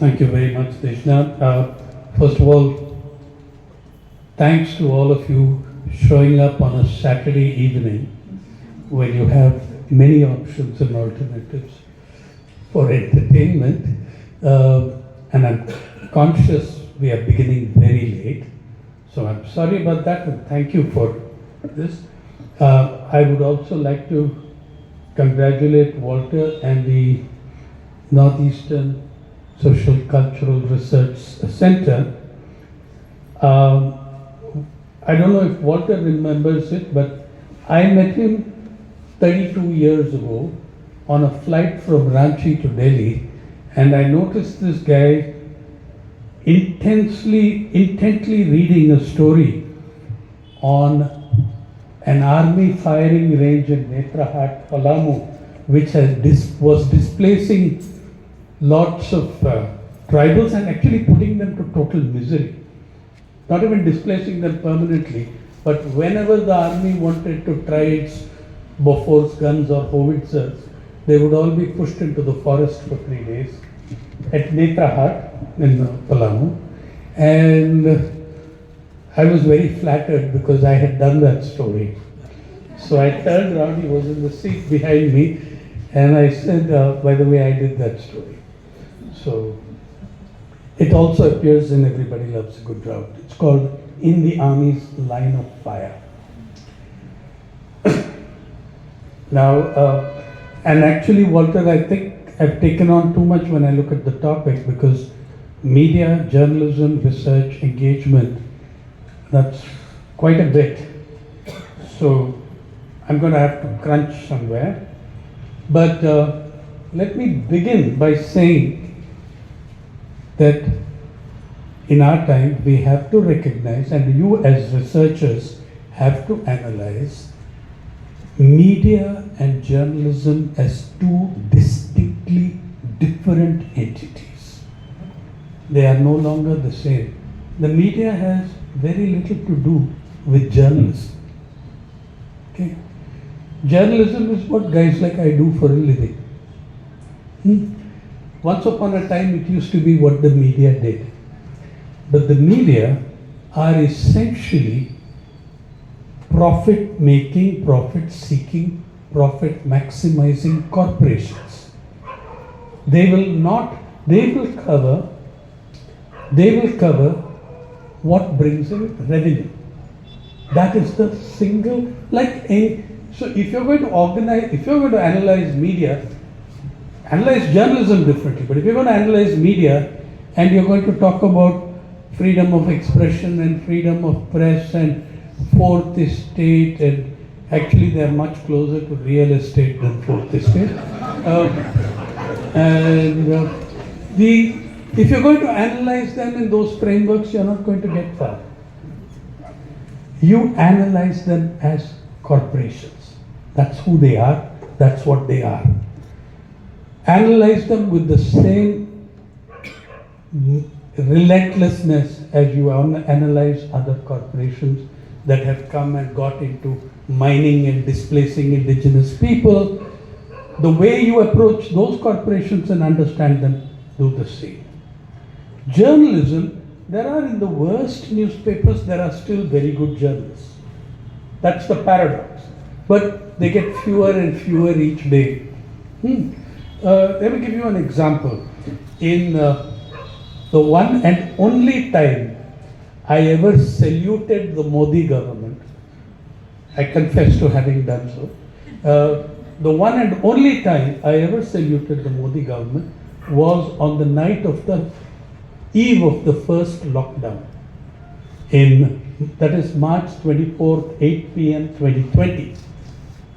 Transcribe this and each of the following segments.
Thank you very much, Deshnath. First of all, thanks to all of you showing up on a Saturday evening when you have many options and alternatives for entertainment. And I'm conscious we are beginning very late, so I'm sorry about that and thank you for this. I would also like to congratulate Walter and the Northeastern Social Cultural Research Center. I don't know if Walter remembers it, but I met him 32 years ago on a flight from Ranchi to Delhi, and I noticed this guy intently reading a story on an army firing range in Netrahat, Palamu, which was displacing lots of tribals and actually putting them to total misery. Not even displacing them permanently, but whenever the army wanted to try its Bofors guns or howitzers, they would all be pushed into the forest for 3 days at Netrahat in Palamu. And I was very flattered because I had done that story. So I turned around, he was in the seat behind me, and I said, by the way, I did that story. So it also appears in Everybody Loves a Good Drought. It's called In the Army's Line of Fire. Now, and actually, Walter, I think I've taken on too much when I look at the topic, because media, journalism, research, engagement, that's quite a bit. So I'm going to have to crunch somewhere. But let me begin by saying that in our time we have to recognize, and you as researchers have to analyze, media and journalism as two distinctly different entities. They are no longer the same. The media has very little to do with journalism. Okay? Journalism is what guys like I do for a living. Once upon a time it used to be what the media did. But the media are essentially profit-making, profit-seeking, profit-maximizing corporations. They will cover what brings in revenue. That is the single, so if you're going to analyze media, analyze journalism differently, but if you're going to analyze media and you're going to talk about freedom of expression and freedom of press and fourth estate, and actually they're much closer to real estate than fourth estate. If you're going to analyze them in those frameworks, you're not going to get far. You analyze them as corporations. That's who they are. That's what they are. Analyze them with the same relentlessness as you analyze other corporations that have come and got into mining and displacing indigenous people. The way you approach those corporations and understand them, do the same. Journalism, there are in the worst newspapers, there are still very good journalists. That's the paradox. But they get fewer and fewer each day. Let me give you an example. In the one and only time I ever saluted the Modi government, I confess to having done so, the one and only time I ever saluted the Modi government was on the night of the eve of the first lockdown, that is March 24th, 8 p.m. 2020.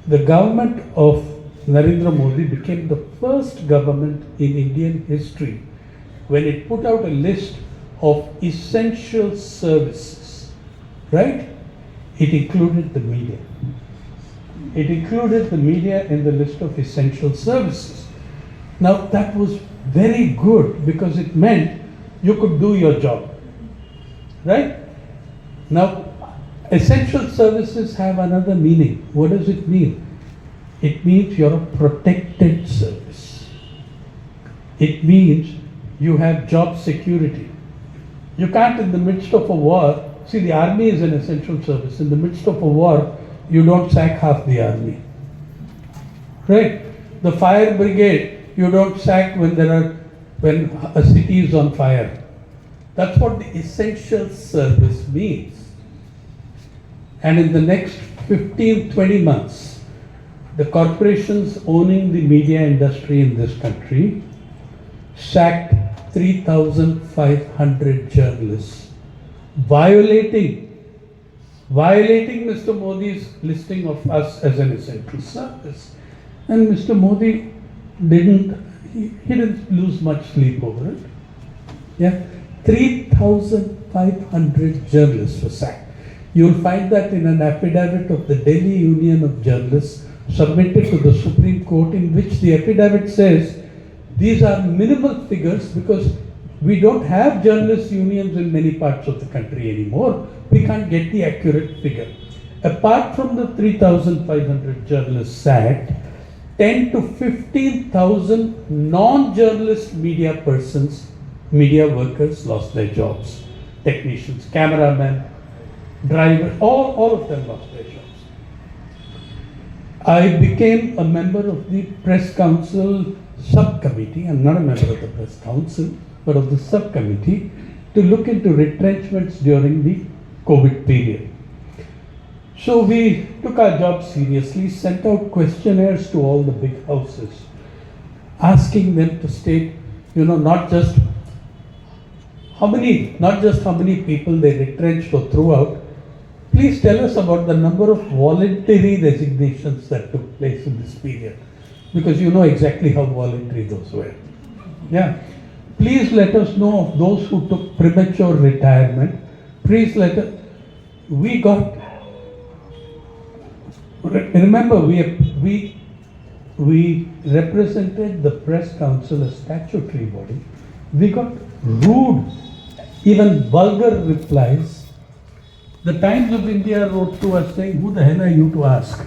The government of Narendra Modi became the first government in Indian history when it put out a list of essential services, right? It included the media. It included the media in the list of essential services. Now that was very good because it meant you could do your job, right? Now, essential services have another meaning. What does it mean? It means you're a protected service. It means you have job security. You can't, in the midst of a war, see, the army is an essential service. In the midst of a war, you don't sack half the army. Right? The fire brigade, you don't sack when a city is on fire. That's what the essential service means. And in the next 15-20 months, the corporations owning the media industry in this country sacked 3,500 journalists, violating Mr. Modi's listing of us as an essential service. And Mr. Modi didn't lose much sleep over it. Yeah, 3,500 journalists were sacked. You'll find that in an affidavit of the Delhi Union of Journalists submitted to the Supreme Court, in which the affidavit says these are minimal figures because we don't have journalists' unions in many parts of the country anymore. We can't get the accurate figure. Apart from the 3,500 journalists sacked, 10 to 15,000 non-journalist media workers lost their jobs. Technicians, cameramen, drivers, all of them lost their jobs. I became a member of the Press Council subcommittee. I'm not a member of the Press Council, but of the subcommittee to look into retrenchments during the COVID period. So we took our job seriously, sent out questionnaires to all the big houses, asking them to state, not just how many people they retrenched or threw out. Please tell us about the number of voluntary resignations that took place in this period, because you know exactly how voluntary those were. Yeah. Please let us know of those who took premature retirement. Please let us. We got. Remember, we represented the Press Council, a statutory body. We got rude, even vulgar replies. The Times of India wrote to us saying, "Who the hell are you to ask?"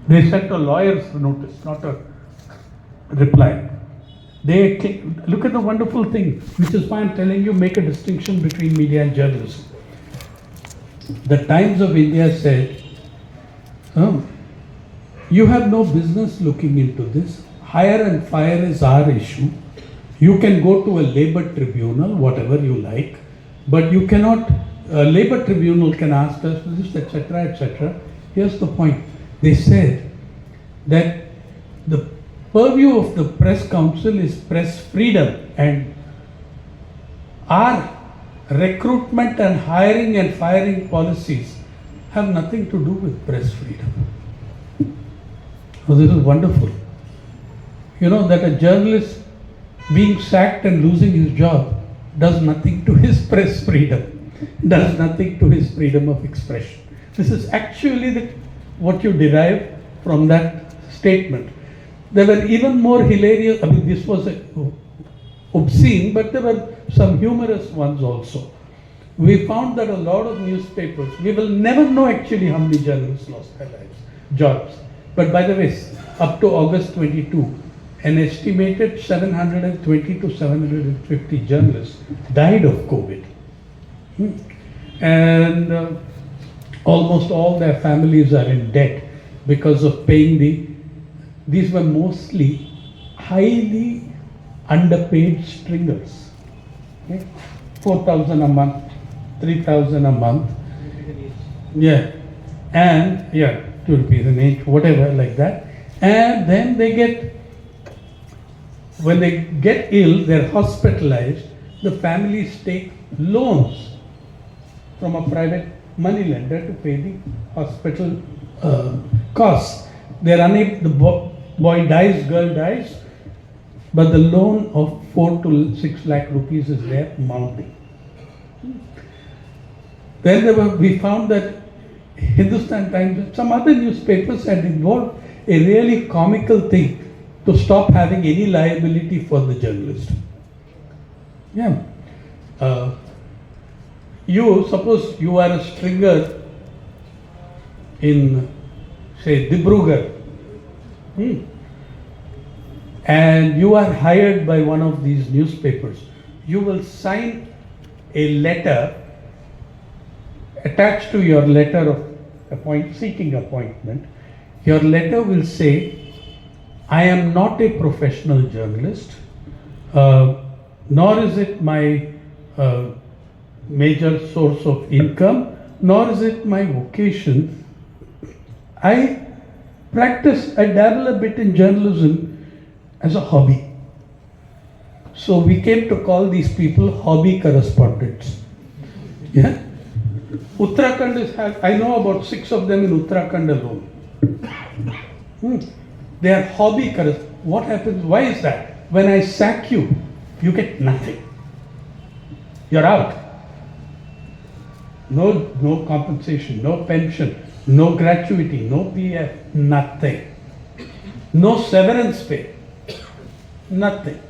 They sent a lawyer's notice, not a reply. Look at the wonderful thing, which is why I'm telling you, make a distinction between media and journalism. The Times of India said, you have no business looking into this. Hire and fire is our issue. You can go to a labor tribunal, whatever you like, but you cannot, a labor tribunal can ask us this, etc., etc. Here's the point. They said that the purview of the Press Council is press freedom, and our recruitment and hiring and firing policies have nothing to do with press freedom. So this is wonderful. You know that a journalist being sacked and losing his job does nothing to his press freedom, does nothing to his freedom of expression. This is actually what you derive from that statement. There were even more hilarious, this was obscene, but there were some humorous ones also. We found that a lot of newspapers, we will never know actually how many journalists lost their jobs. But by the way, up to August 22, an estimated 720 to 750 journalists died of COVID. And almost all their families are in debt because of paying these were mostly highly underpaid stringers. Okay? 4,000 a month, 3,000 a month. Yeah. And 2 rupees an each, whatever like that. And then when they get ill, they're hospitalized, the families take loans from a private money lender to pay the hospital costs. They're unable, the boy dies, girl dies, but the loan of 4 to 6 lakh rupees is there mounting. Then we found that Hindustan Times, some other newspapers had involved a really comical thing to stop having any liability for the journalist. Yeah. Suppose you are a stringer in, say, Dibrugarh, and you are hired by one of these newspapers you will sign a letter attached to your letter of seeking appointment. Your letter will say, I am not a professional journalist, nor is it my major source of income, nor is it my vocation. I dabble a bit in journalism as a hobby. So we came to call these people hobby correspondents. Yeah? Uttarakhand I know about 6 of them in Uttarakhand alone. They are hobby correspondents. What happens? Why is that? When I sack you, you get nothing. You're out. No compensation, no pension, no gratuity, no PF, nothing. No severance pay, nothing.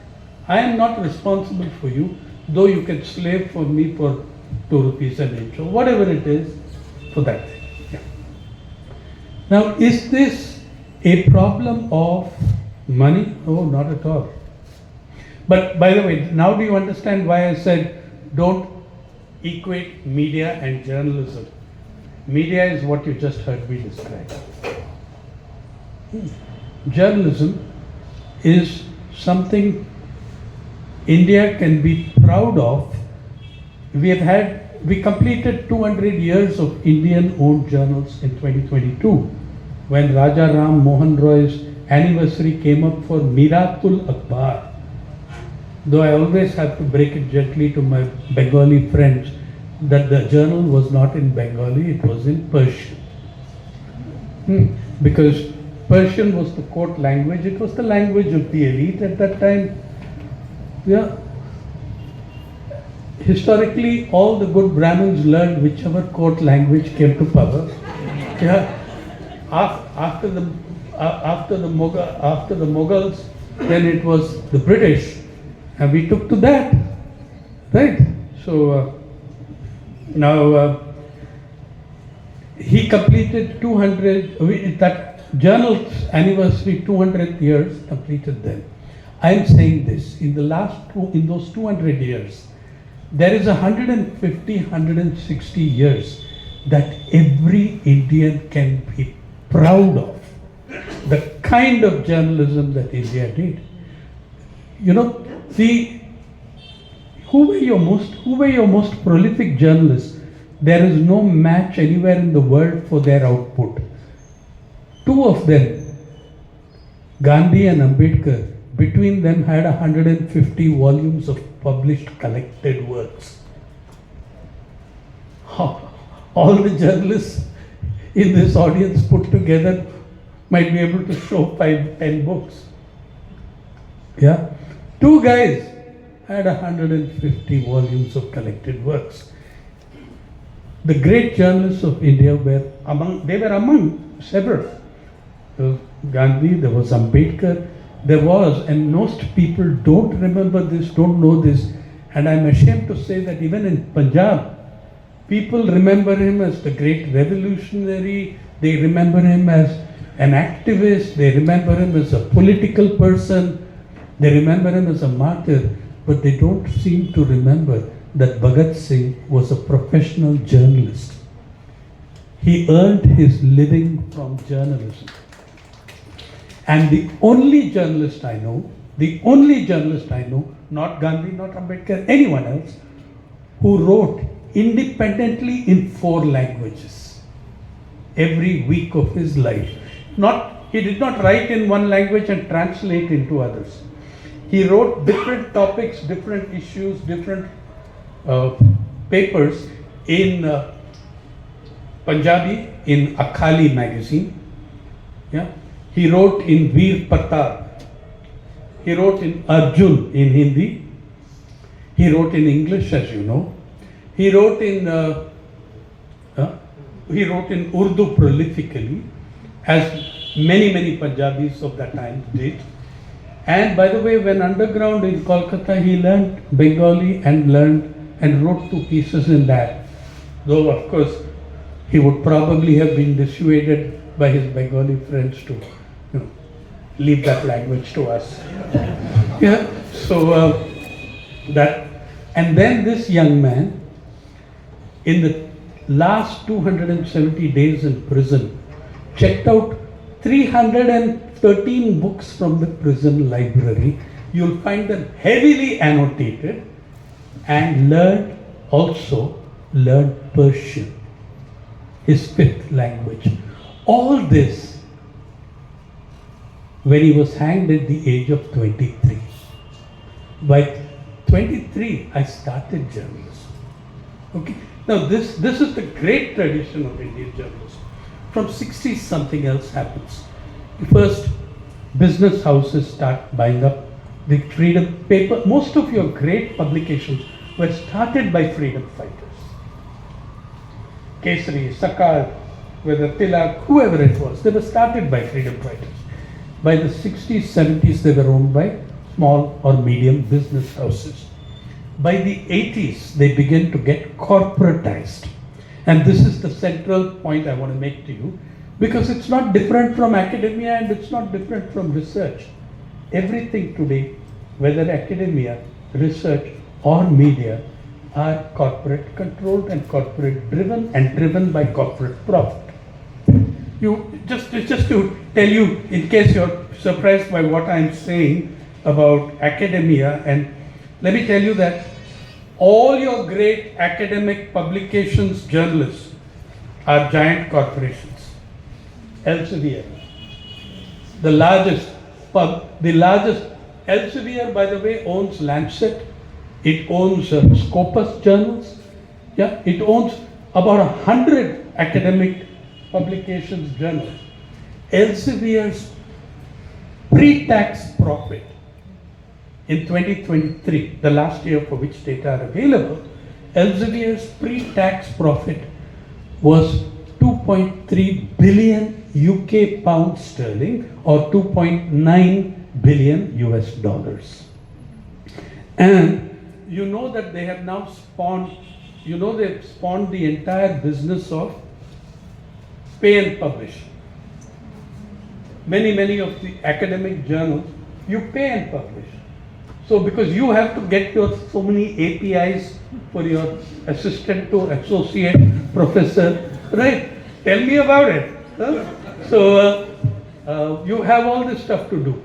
I am not responsible for you, though you can slave for me for 2 rupees an inch or whatever it is for that thing. Yeah. Now, is this a problem of money? Oh, not at all. But by the way, now do you understand why I said don't equate media and journalism? Media is what you just heard me describe. Journalism is something India can be proud of. We completed 200 years of Indian-owned journals in 2022 when Raja Ram Mohan Roy's anniversary came up for Miratul Akhbar. Though I always have to break it gently to my Bengali friends that the journal was not in Bengali, it was in Persian. Because Persian was the court language, it was the language of the elite at that time. Yeah. Historically, all the good Brahmins learned whichever court language came to power. Yeah. After the Mughals, then it was the British, and we took to that, right? So now he completed 200. That journal's anniversary 200 years completed then. I am saying this, in those 200 years, there is 150, 160 years that every Indian can be proud of. The kind of journalism that India did. You know, who were your most prolific journalists? There is no match anywhere in the world for their output. 2 of them, Gandhi and Ambedkar, between them had 150 volumes of published collected works. All the journalists in this audience put together might be able to show 5-10 books. Yeah? 2 guys had 150 volumes of collected works. The great journalists of India were among several. There was Gandhi, there was Ambedkar, and most people don't remember this, don't know this, and I'm ashamed to say that even in Punjab, people remember him as the great revolutionary, they remember him as an activist, they remember him as a political person, they remember him as a martyr, but they don't seem to remember that Bhagat Singh was a professional journalist. He earned his living from journalism. And the only journalist I know, not Gandhi, not Ambedkar, anyone else, who wrote independently in 4 languages every week of his life. He did not write in one language and translate into others. He wrote different topics, different issues, different papers in Punjabi, in Akhali magazine. Yeah. He wrote in Veer Pratap. He wrote in Arjun in Hindi. He wrote in English, as you know. He wrote in Urdu prolifically, as many Punjabis of that time did. And by the way, when underground in Kolkata, he learned Bengali and wrote 2 pieces in that. Though, of course, he would probably have been dissuaded by his Bengali friends to leave that language to us. Yeah. So And then this young man, in the last 270 days in prison, checked out 313 books from the prison library. You'll find them heavily annotated, and learned Persian, his fifth language. All this when he was hanged at the age of 23. By 23, I started journalism. Okay. Now this is the great tradition of Indian journalism. From 60s, something else happens. The first business houses start buying up the freedom paper. Most of your great publications were started by freedom fighters. Kesari, Sakal, whether Tilak, whoever it was, they were started by freedom fighters. By the 60s, 70s, they were owned by small or medium business houses. By the 80s, they began to get corporatized. And this is the central point I want to make to you, because it's not different from academia and it's not different from research. Everything today, whether academia, research, or media, are corporate controlled and corporate driven and driven by corporate profit. You just to tell you, in case you're surprised by what I'm saying about academia, and let me tell you that all your great academic publications, journalists, are giant corporations. Elsevier, the largest Elsevier, by the way, owns Lancet. It owns Scopus journals. Yeah, it owns about 100 academic publications, journals. Elsevier's pre-tax profit in 2023, the last year for which data are available, Elsevier's pre-tax profit was 2.3 billion UK pounds sterling, or 2.9 billion US dollars. And you know that they have now spawned, they've spawned the entire business of pay and publish. Many of the academic journals, you pay and publish. So because you have to get your so many APIs for your assistant to associate professor, right? Tell me about it. Huh? So you have all this stuff to do.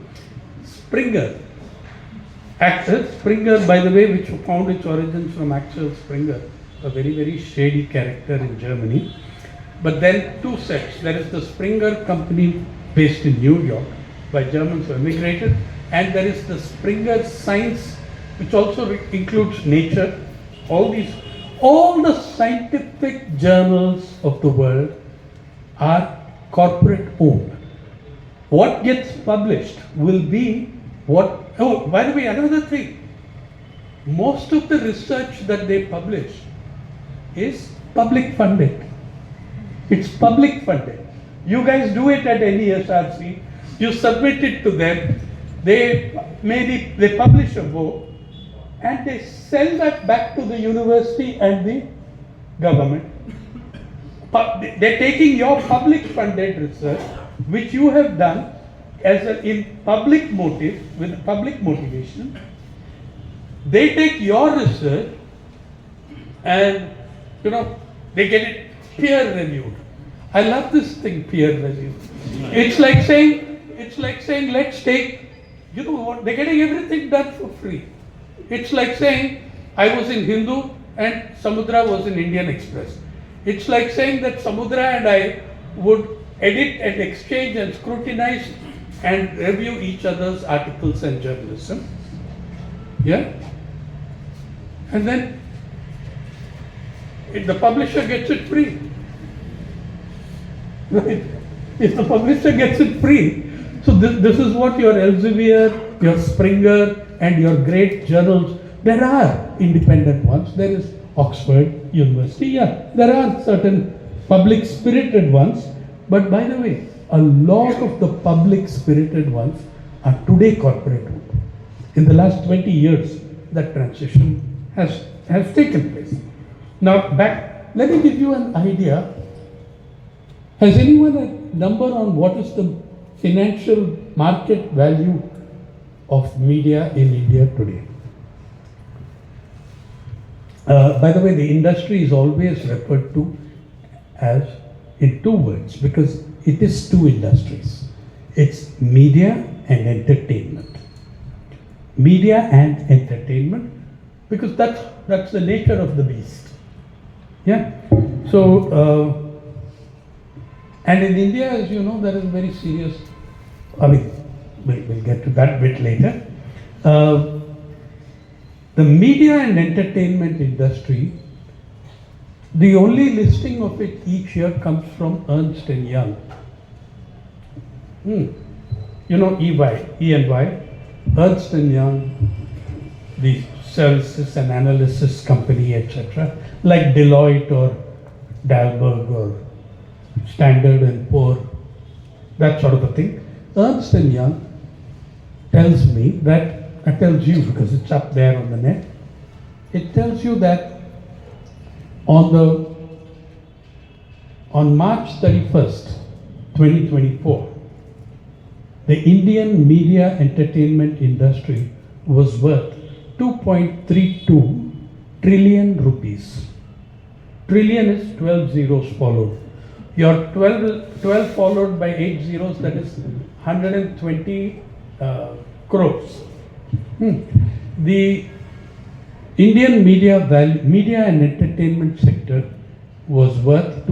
Springer, Springer, by the way, which found its origins from Axel Springer, a very shady character in Germany. But then two sets. There is the Springer company based in New York by Germans who emigrated, and there is the Springer Science, which also includes Nature. All the scientific journals of the world are corporate owned. What gets published will be what. Oh, by the way, another thing. Most of the research that they publish is public funded. It's public funded. You guys do it at NESRC. You submit it to them. They publish a book, and they sell that back to the university and the government. They're taking your public funded research, which you have done in public motive, with public motivation. They take your research and they get it peer reviewed. I love this thing, peer review. It's like saying let's take, they're getting everything done for free. It's like saying I was in Hindu and Samudra was in Indian Express. It's like saying that Samudra and I would edit and exchange and scrutinize and review each other's articles and journalism. Yeah? And then if the publisher gets it free. Right? If the publisher gets it free. So this is what your Elsevier, your Springer, and your great journals, there are independent ones. There is Oxford University, yeah. There are certain public spirited ones. But by the way, a lot of the public spirited ones are today corporate owned. In the last 20 years, that transition has taken place. Now let me give you an idea. Has anyone a number on what is the financial market value of media in India today? By the way, the industry is always referred to as in two words because it is two industries. It's media and entertainment. Media and entertainment, because that's the nature of the beast. Yeah. So, and in India, as you know, there is very serious. I mean, we'll get to that bit later. The media and entertainment industry, the only listing of it each year comes from Ernst & Young. You know E&Y, Ernst & Young, the services and analysis company, etc., like Deloitte or Dalberg or Standard & Poor, that sort of a thing. Ernst & Young tells me that, tells you because it's up there on the net, it tells you that on March 31st, 2024, the Indian media entertainment industry was worth 2.32 trillion rupees. Trillion is 12 zeros followed. Your 12 followed by 8 zeros, that is 120 crores. The Indian media and entertainment sector was worth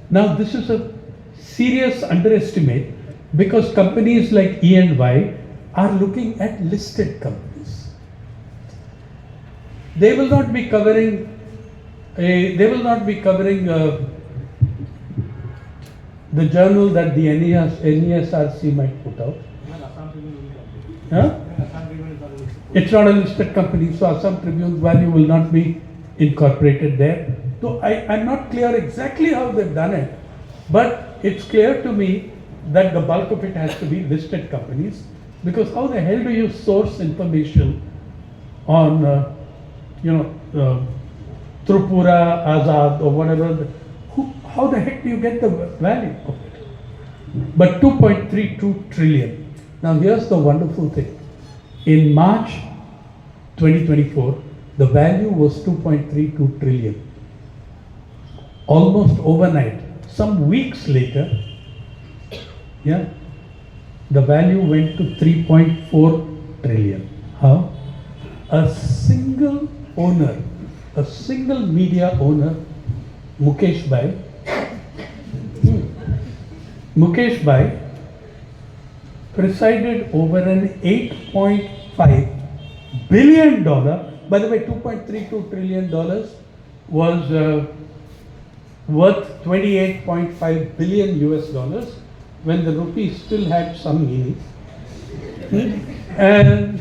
now this is a serious underestimate because companies like E&Y are looking at listed companies. They will not be covering the journal that the NESRC might put out. Huh? It's not a listed company, so Assam Tribune's value will not be incorporated there. So I'm not clear exactly how they've done it, but it's clear to me that the bulk of it has to be listed companies, because how the hell do you source information on, Tripura, Azad or whatever? How the heck do you get the value of it? But 2.32 trillion. Now here's the wonderful thing. In March 2024, the value was 2.32 trillion. Almost overnight, some weeks later, the value went to 3.4 trillion. How? A single media owner, Mukesh Bhai, presided over an $8.5 billion, by the way, $2.32 trillion was worth 28.5 billion US dollars when the rupee still had some meaning. And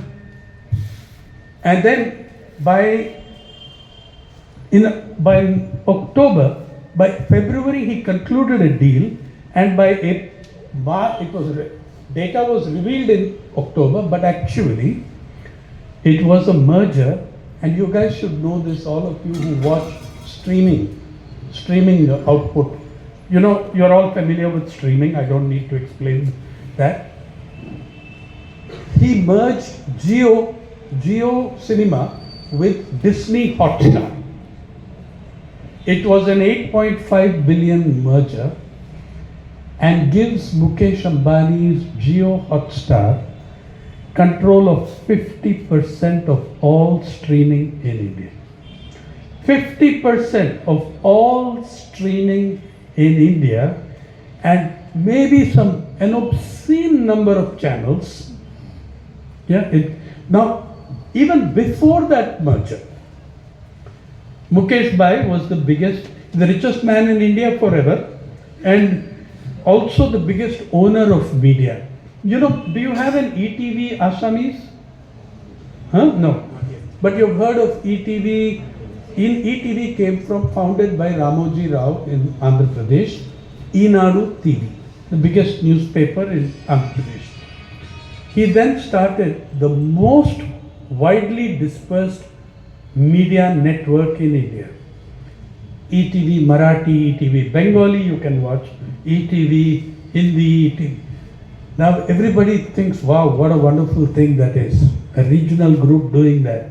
then by February he concluded a deal, and by March data was revealed in October, but actually it was a merger. And you guys should know this, all of you who watch streaming output. You know, you're all familiar with streaming, I don't need to explain that. He merged Jio Cinema with Disney Hotstar. It was an 8.5 billion merger and gives Mukesh Ambani's Jio Hotstar control of 50% of all streaming in India. 50% of all streaming in India, and maybe an obscene number of channels. Now, even before that merger, Mukesh Bhai was the richest man in India forever, and also the biggest owner of media. You know, do you have an ETV Assamese? No. But you've heard of ETV. ETV came founded by Ramoji Rao in Andhra Pradesh, Eenadu TV, the biggest newspaper in Andhra Pradesh. He then started the most widely dispersed media network in India. ETV Marathi, ETV Bengali, you can watch, ETV Hindi, ETV. Now everybody thinks, wow, what a wonderful thing that is, a regional group doing that.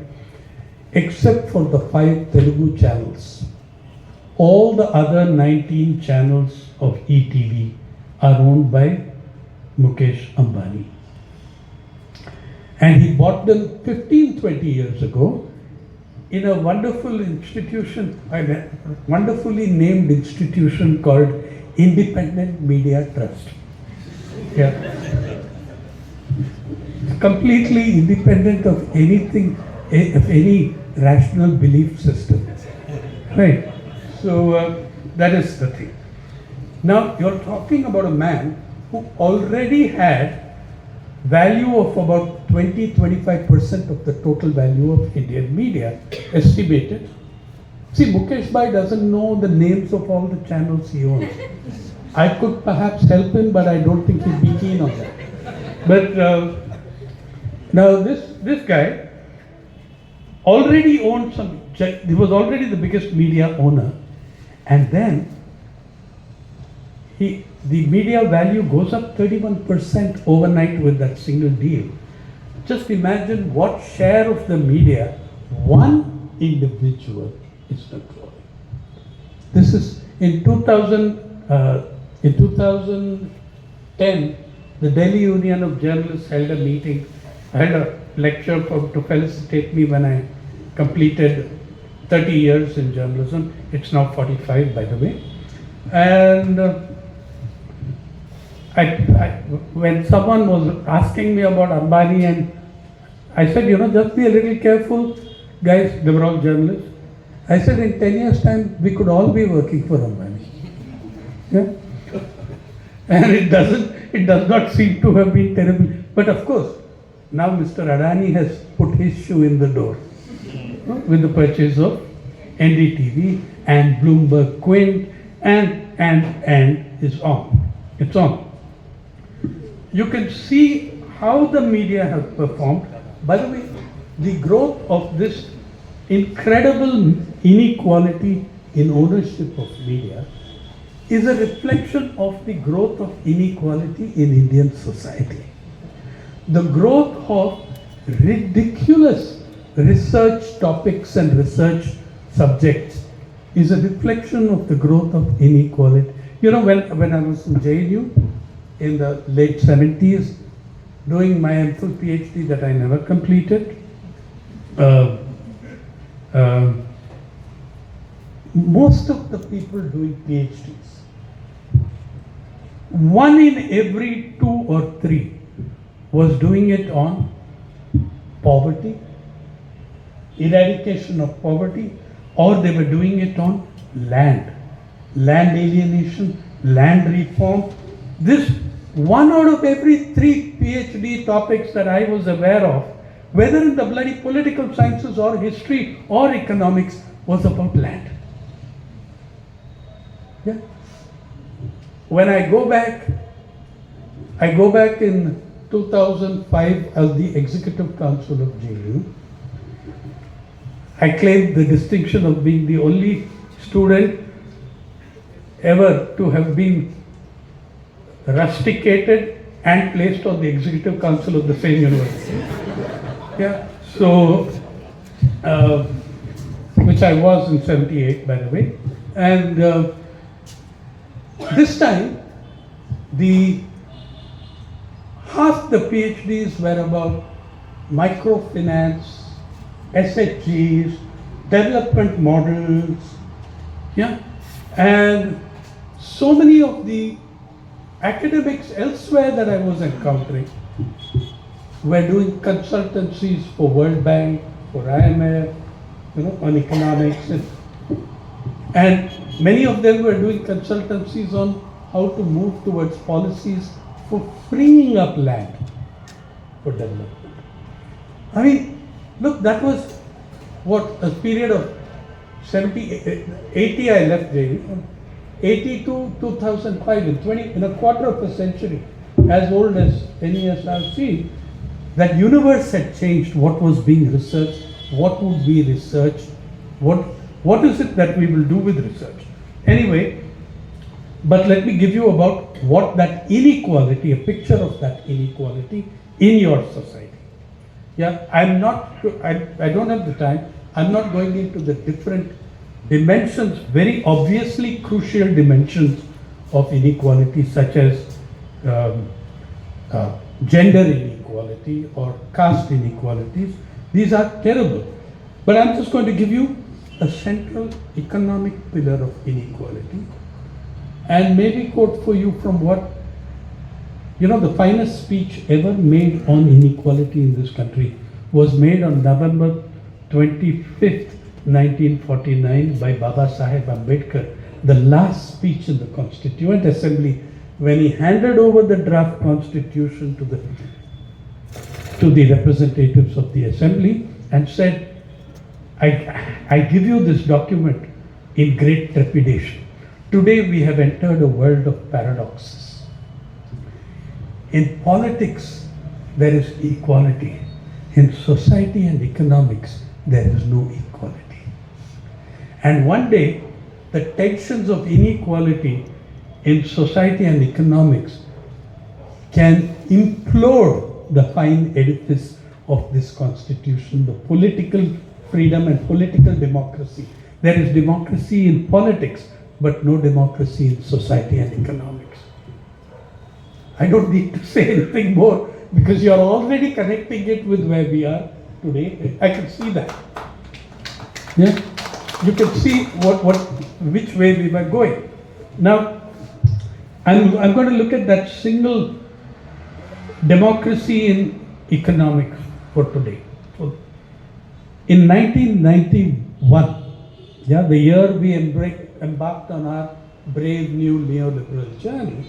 except for the 5 Telugu channels. All the other 19 channels of ETV are owned by Mukesh Ambani. And he bought them 15-20 years ago in a wonderful institution, a wonderfully named institution called Independent Media Trust. Yeah. Completely independent of anything, of any rational belief system. Right. So that is the thing. Now you're talking about a man who already had value of about 20-25% of the total value of Indian media, estimated. See, Mukesh Bhai doesn't know the names of all the channels he owns. I could perhaps help him, but I don't think he'd be keen on that. But now this guy already owned some, he was already the biggest media owner, and then the media value goes up 31% overnight with that single deal. Just imagine what share of the media one individual is controlling. This is in 2010, the Delhi Union of Journalists held a meeting, held a lecture to felicitate me when I completed 30 years in journalism. It's now 45, by the way. And when someone was asking me about Ambani, and I said, just be a little careful, guys, they were all journalists. I said, in 10 years' time, we could all be working for Ambani. Yeah? And it does not seem to have been terrible. But of course, now Mr. Adani has put his shoe in the door with the purchase of NDTV and Bloomberg Quint, and is on. It's on. You can see how the media has performed. By the way, the growth of this incredible inequality in ownership of media is a reflection of the growth of inequality in Indian society. The growth of ridiculous research topics and research subjects is a reflection of the growth of inequality. When I was in JNU in the late 70s, doing my MPhil PhD that I never completed, most of the people doing PhDs, 1 in every 2 or 3 was doing it on poverty, eradication of poverty, or they were doing it on land alienation, land reform. This 1 out of every 3 PhD topics that I was aware of, whether in the bloody political sciences or history or economics, was about land. Yeah. When I go back in 2005 as the Executive Council of JU. I claim the distinction of being the only student ever to have been rusticated and placed on the Executive Council of the same university. Yeah. So, which I was in 78, by the way. And this time, half the PhDs were about microfinance, SHGs, development models, yeah, and so many of the academics elsewhere that I was encountering were doing consultancies for World Bank, for IMF, on economics, and many of them were doing consultancies on how to move towards policies for freeing up land for development. I mean, look, that was a period of 80 I left JV, 80 to 2005, in a quarter of a century, as old as NESRC, that universe had changed. What was being researched, what would be researched, what is it that we will do with research. Anyway, but let me give you about what that inequality, a picture of that inequality in your society. Yeah, I don't have the time. I'm not going into the different dimensions, very obviously crucial dimensions of inequality, such as gender inequality or caste inequalities. These are terrible. But I'm just going to give you a central economic pillar of inequality and maybe quote for you from what, the finest speech ever made on inequality in this country was made on November 25th, 1949 by Baba Saheb Ambedkar, the last speech in the Constituent Assembly when he handed over the draft constitution to the representatives of the assembly and said, I give you this document in great trepidation. Today we have entered a world of paradoxes. In politics, there is equality. In society and economics, there is no equality. And one day, the tensions of inequality in society and economics can implode the fine edifice of this constitution, the political freedom and political democracy. There is democracy in politics, but no democracy in society and economics. I don't need to say anything more because you are already connecting it with where we are today. I can see that. Yeah, you can see which way we were going. Now, I'm going to look at that single democracy in economics for today. In 1991, the year we embarked on our brave new neoliberal journey,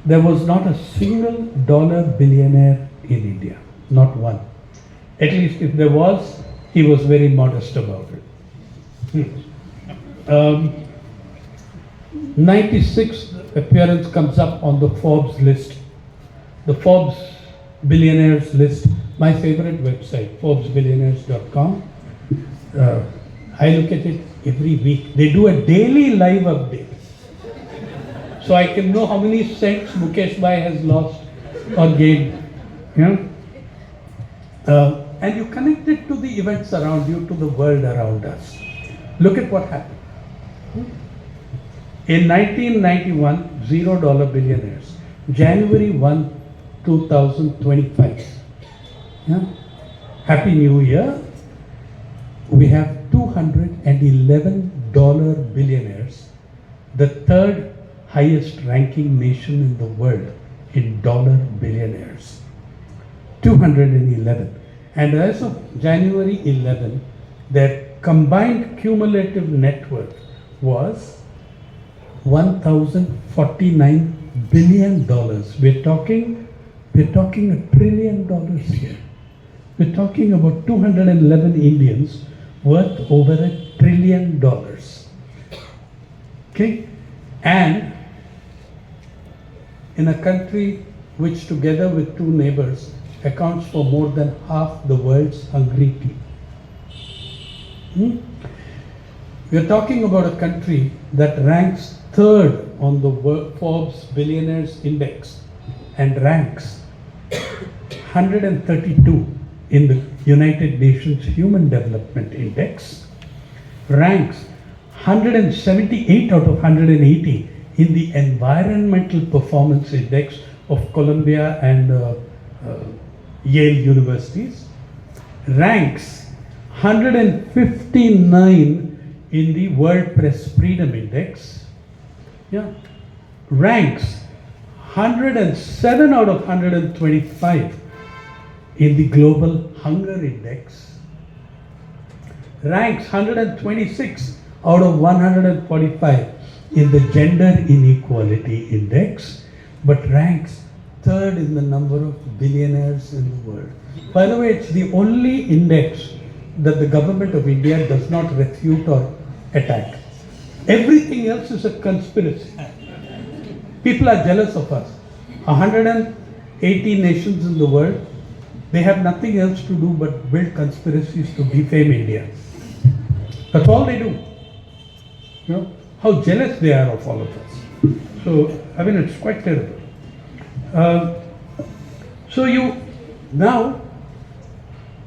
there was not a single dollar billionaire in India, not one. At least if there was, he was very modest about it. 96th appearance comes up on the Forbes list. The Forbes billionaires list, my favorite website, forbesbillionaires.com. I look at it every week. They do a daily live update. So I can know how many cents Mukesh Bhai has lost or gained. And you connect it to the events around you, to the world around us. Look at what happened. In 1991, $0 billionaires. January 1, 2025. Happy New Year. We have $211 billionaires, the third highest ranking nation in the world in dollar billionaires. 211. And as of January 11, their combined cumulative net worth was $1,049 billion. We're talking $1 trillion here. We're talking about 211 Indians worth over $1 trillion. Okay? And in a country which together with two neighbors accounts for more than half the world's hungry people. We are talking about a country that ranks third on the Forbes Billionaires Index and ranks 132 in the United Nations Human Development Index, ranks 178 out of 180 in the Environmental Performance Index of Columbia and Yale universities, ranks 159 in the World Press Freedom Index, ranks 107 out of 125 in the Global Hunger Index, ranks 126 out of 145 in the Gender Inequality Index, but ranks third in the number of billionaires in the world. By the way, it's the only index that the government of India does not refute or attack. Everything else is a conspiracy. People are jealous of us. 180 nations in the world, they have nothing else to do but build conspiracies to defame India. That's all they do. How jealous they are of all of us. So, it's quite terrible.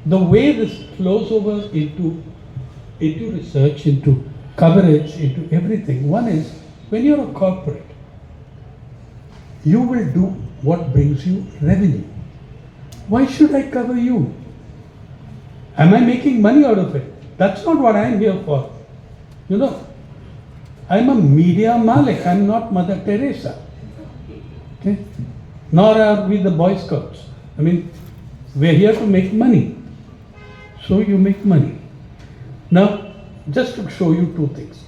the way this flows over into research, into coverage, into everything. One is, when you're a corporate, you will do what brings you revenue. Why should I cover you? Am I making money out of it? That's not what I'm here for. You know, I'm a media malik. I'm not Mother Teresa. Okay? Nor are we the Boy Scouts. I mean, we're here to make money. So you make money. Now, just to show you two things.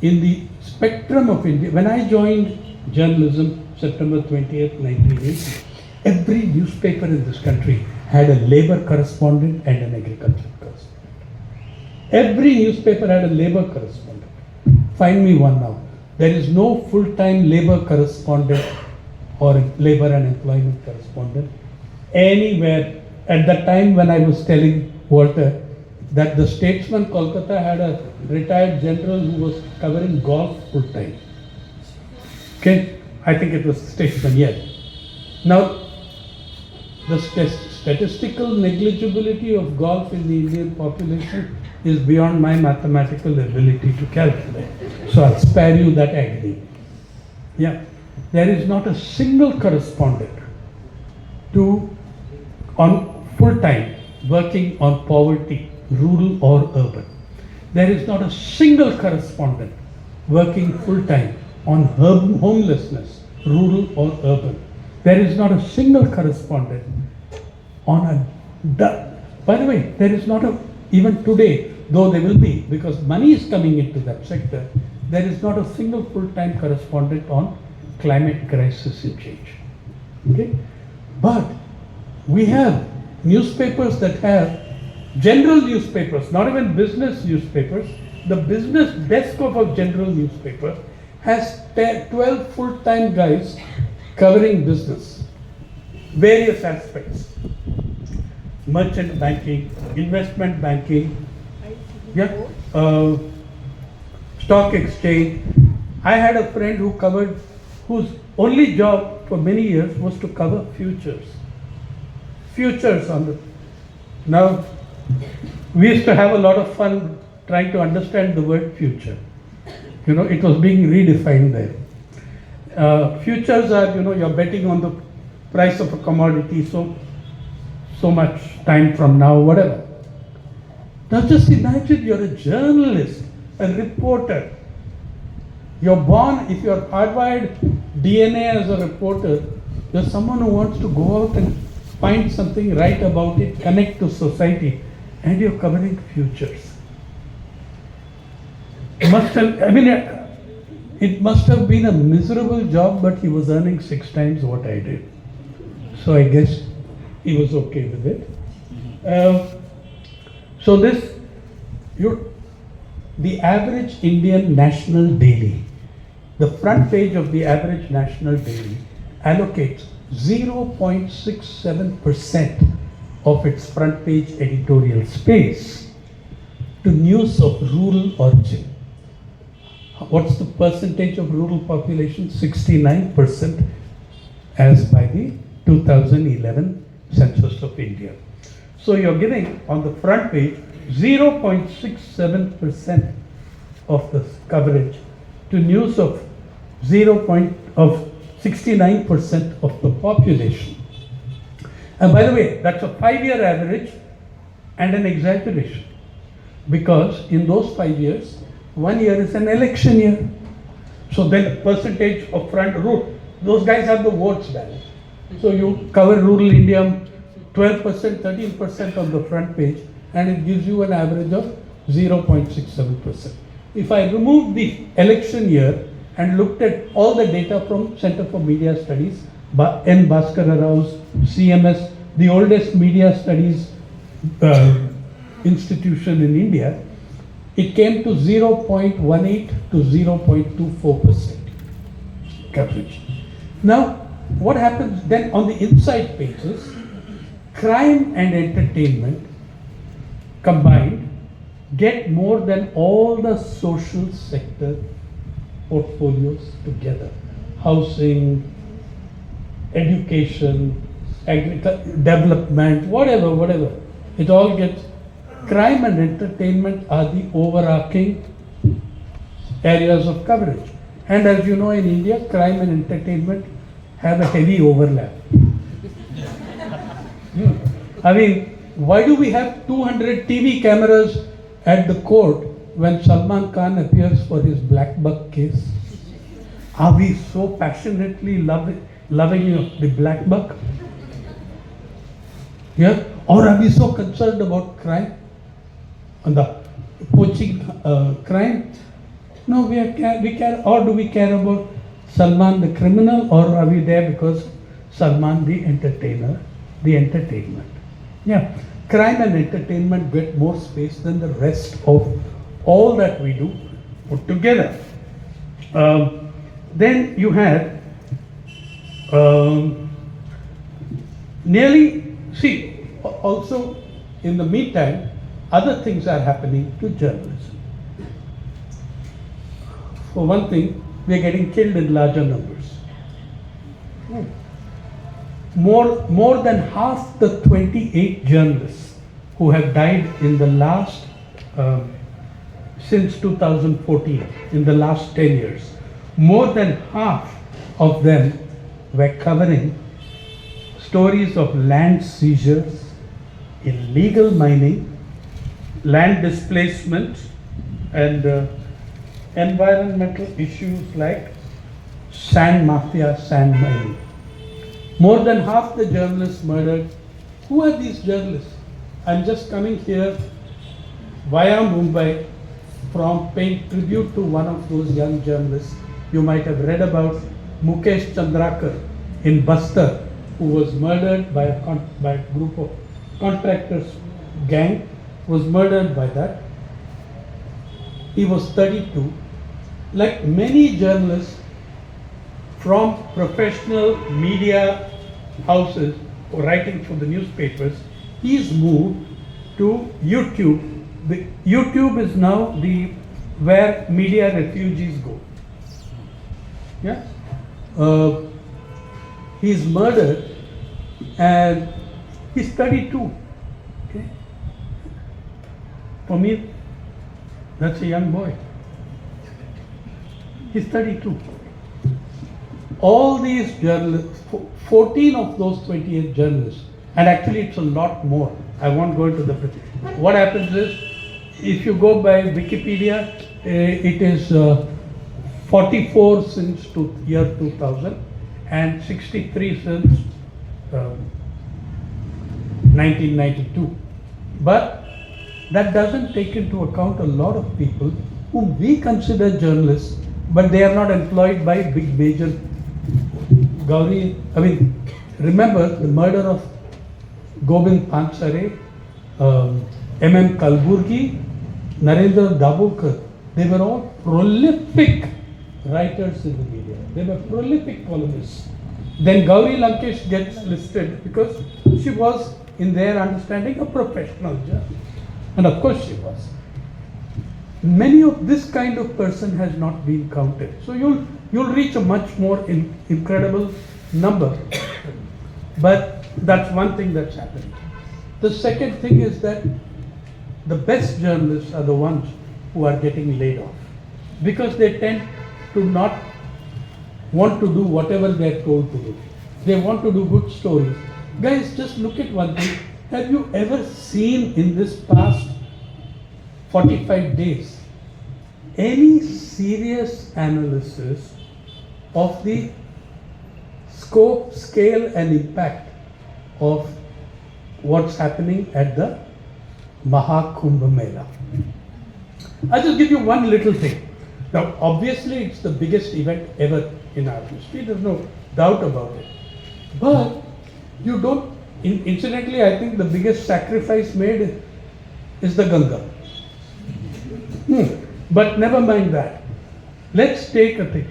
In the spectrum of India, when I joined journalism, September 20th, 1980, every newspaper in this country had a labor correspondent and an agricultural correspondent. Every newspaper had a labor correspondent. Find me one now. There is no full-time labor correspondent or labor and employment correspondent anywhere. At the time when I was telling Walter that the Statesman Kolkata had a retired general who was covering golf full-time. Okay, I think it was Statesman, yes. Now, the statistical negligibility of golf in the Indian population is beyond my mathematical ability to calculate. So I'll spare you that agony. Yeah, there is not a single correspondent on full-time working on poverty, rural or urban. There is not a single correspondent working full-time on homelessness, rural or urban. There is not a single correspondent on by the way, there is not even today, though there will be, because money is coming into that sector, there is not a single full-time correspondent on climate crisis and change. Okay? But we have newspapers that have general newspapers, not even business newspapers. The business desk of a general newspaper has 12 full-time guys covering business, various aspects. Merchant banking, investment banking, stock exchange. I had a friend whose only job for many years was to cover futures. Futures on the. Now, we used to have a lot of fun trying to understand the word future. You know, it was being redefined there. Futures are, you're betting on the price of a commodity, so much time from now, whatever. Now just imagine you're a journalist, a reporter. You're born, if you're hardwired DNA as a reporter, you're someone who wants to go out and find something, write about it, connect to society, and you're covering futures. It must have been a miserable job, but he was earning 6 times what I did. So I guess he was okay with it. The average Indian national daily, the front page of the average national daily allocates 0.67% of its front page editorial space to news of rural origin. What's the percentage of rural population? 69%, as by the 2011 Census of India. So you're giving on the front page 0.67% of the coverage to news of 69% of the population. And by the way, that's a 5-year average and an exaggeration, because in those 5 years, 1 year is an election year. So then percentage of front route, those guys have the votes balance. So you cover rural India 12%, 13% on the front page, and it gives you an average of 0.67%. If I remove the election year and looked at all the data from Center for Media Studies, N. Bhaskara Rao's CMS, the oldest media studies institution in India, it came to 0.18 to 0.24% coverage. Now, what happens then on the inside pages? Crime and entertainment combined get more than all the social sector portfolios together. Housing, education, development, whatever. It all gets, crime and entertainment are the overarching areas of coverage. And as you know, in India, crime and entertainment have a heavy overlap. I mean, why do we have 200 TV cameras at the court when Salman Khan appears for his black buck case? Are we so passionately loving the black buck? Yeah? Or are we so concerned about crime? On the poaching crime? No, we care, or do we care about Salman the criminal, or are we there because Salman the entertainer, the entertainment? Yeah, crime and entertainment get more space than the rest of all that we do put together. Then you had also in the meantime, other things are happening to journalism. For one thing, we are getting killed in larger numbers. More than half the 28 journalists who have died in the last, since 2014, in the last 10 years, more than half of them were covering stories of land seizures, illegal mining, land displacement, and environmental issues like sand mafia, sand mining. More than half the journalists murdered. Who are these journalists? I'm just coming here via Mumbai from paying tribute to one of those young journalists. You might have read about Mukesh Chandrakar in Bastar, who was murdered by a group of contractors gang, was murdered by that. He was 32. Like many journalists from professional media houses writing for the newspapers, he's moved to YouTube. YouTube is now where media refugees go. Yeah, he's murdered, and he's 32. Okay, for me, that's a young boy. He's 32. All these journalists, 14 of those 28 journalists, and actually it's a lot more. I won't go into the. What happens is, if you go by Wikipedia, it is 44 since year 2000 and 63 since 1992. But that doesn't take into account a lot of people whom we consider journalists, but they are not employed by big major remember the murder of Gobind Pansare, M.M. Kalburgi, Narendra Dabholkar. They were all prolific writers in the media. They were prolific columnists. Then Gauri Lankesh gets listed because she was, in their understanding, a professional journalist. And of course she was. Many of this kind of person has not been counted. So you'll reach a much more incredible number. But that's one thing that's happening. The second thing is that the best journalists are the ones who are getting laid off, because they tend to not want to do whatever they're told to do. They want to do good stories. Guys, just look at one thing. Have you ever seen in this past 45 days any serious analysis of the scope, scale and impact of what's happening at the Mahakumbh Mela? I'll just give you one little thing. Now, obviously, it's the biggest event ever in our history. There's no doubt about it. But you don't, incidentally, I think the biggest sacrifice made is the Ganga. But never mind that. Let's take a thing.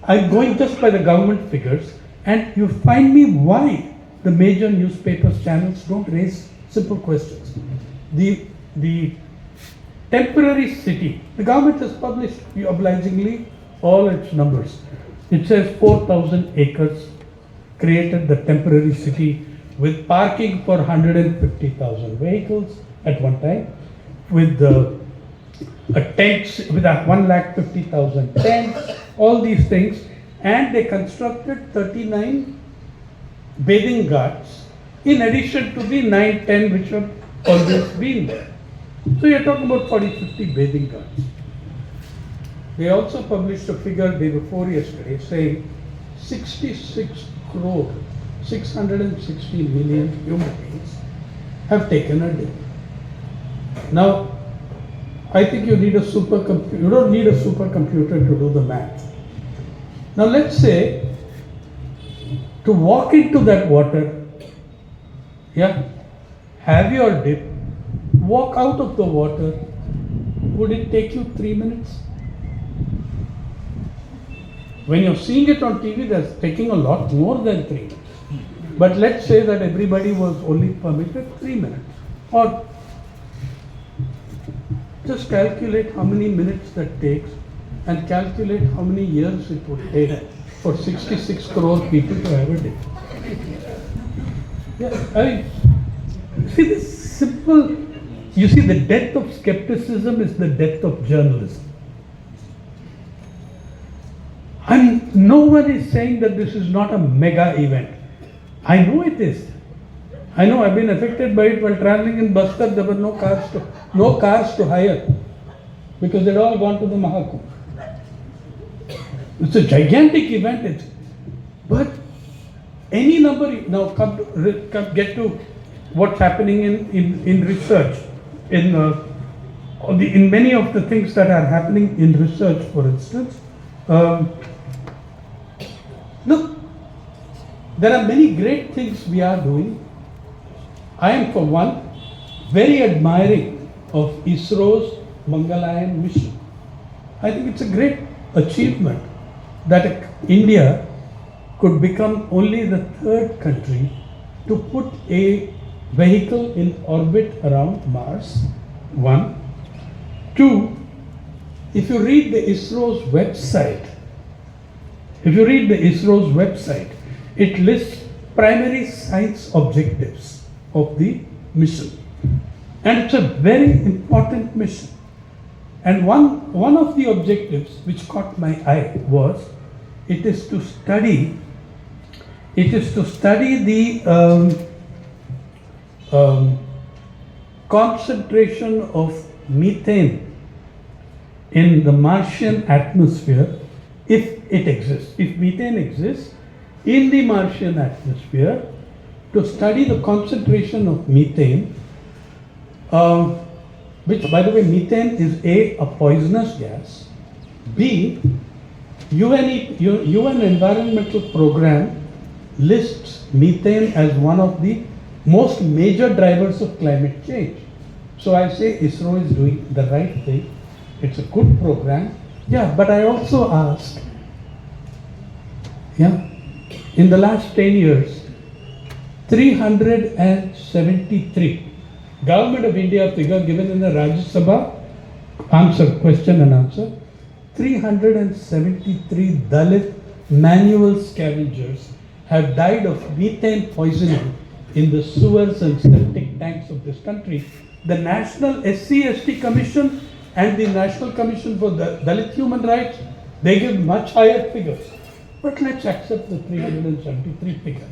I'm going just by the government figures, and you find me why the major newspapers, channels don't raise simple questions. The temporary city, the government has published obligingly all its numbers. It says 4,000 acres created the temporary city with parking for 150,000 vehicles at one time, with tents, with 150,000 tents, all these things, and they constructed 39 bathing ghats in addition to the 9, 10 which have always been there. So you're talking about 40-50 bathing ghats. They also published a figure day before yesterday saying 66 crore, 660 million human beings have taken a day. Now, I think you need a supercomputer. You don't need a supercomputer to do the math. Now let's say to walk into that water, have your dip, walk out of the water, would it take you 3 minutes? When you're seeing it on TV, that's taking a lot more than 3 minutes. But let's say that everybody was only permitted 3 minutes. Or just calculate how many minutes that takes and calculate how many years it would take for 66 crore people to have a day. See this simple, you see the death of skepticism is the death of journalism. And no one is saying that this is not a mega event. I know it is. I know I've been affected by it while traveling in Bastar. There were no cars to hire because they'd all gone to the Mahakumbh. It's a gigantic event. But any number, now get to what's happening in research, in many of the things that are happening in research, for instance. Look, there are many great things we are doing. I am, for one, very admiring of ISRO's Mangalyaan mission. I think it's a great achievement that India could become only the third country to put a vehicle in orbit around Mars. One. Two, if you read the ISRO's website, it lists primary science objectives of the mission. And it's a very important mission. And one of the objectives which caught my eye was it is to study the concentration of methane in the Martian atmosphere, if it exists. If methane exists in the Martian atmosphere, to study the concentration of methane, which, by the way, methane is A, poisonous gas, B, UN Environmental Program lists methane as one of the most major drivers of climate change. So I say ISRO is doing the right thing. It's a good program. Yeah, but I also asked, in the last 10 years, 373, Government of India figure given in the Rajya Sabha question and answer, 373 Dalit manual scavengers have died of methane poisoning in the sewers and septic tanks of this country. The National SC/ST Commission and the National Commission for Dalit Human Rights, they give much higher figures. But let's accept the 373 figure.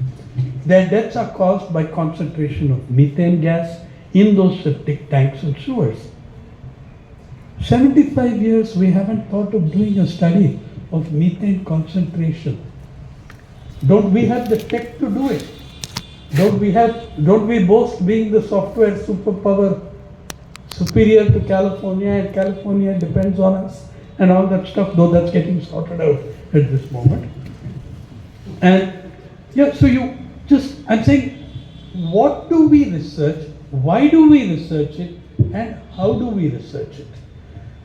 Their deaths are caused by concentration of methane gas in those septic tanks and sewers. 75 years we haven't thought of doing a study of methane concentration. Don't we have the tech to do it? Don't we boast being the software superpower superior to California, and California depends on us and all that stuff, though that's getting sorted out at this moment. And so I'm saying, what do we research? Why do we research it? And how do we research it?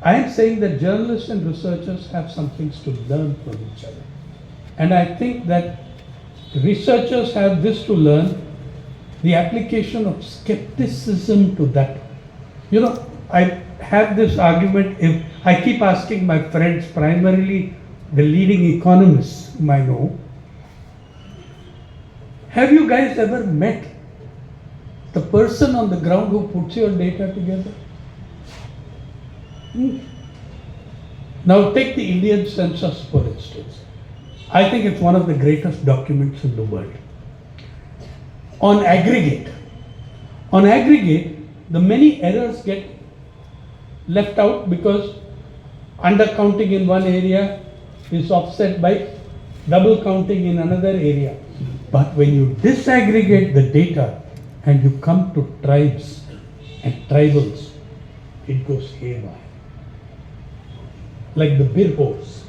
I am saying that journalists and researchers have some things to learn from each other. And I think that researchers have this to learn, the application of skepticism to that. I have this argument, if I keep asking my friends, primarily the leading economists whom I know, Have you guys ever met the person on the ground who puts your data together? Now take the Indian census for instance. I think it's one of the greatest documents in the world. On aggregate, the many errors get left out because undercounting in one area is offset by double counting in another area. But when you disaggregate the data and you come to tribes and tribals, it goes haywire. Like the Birhors.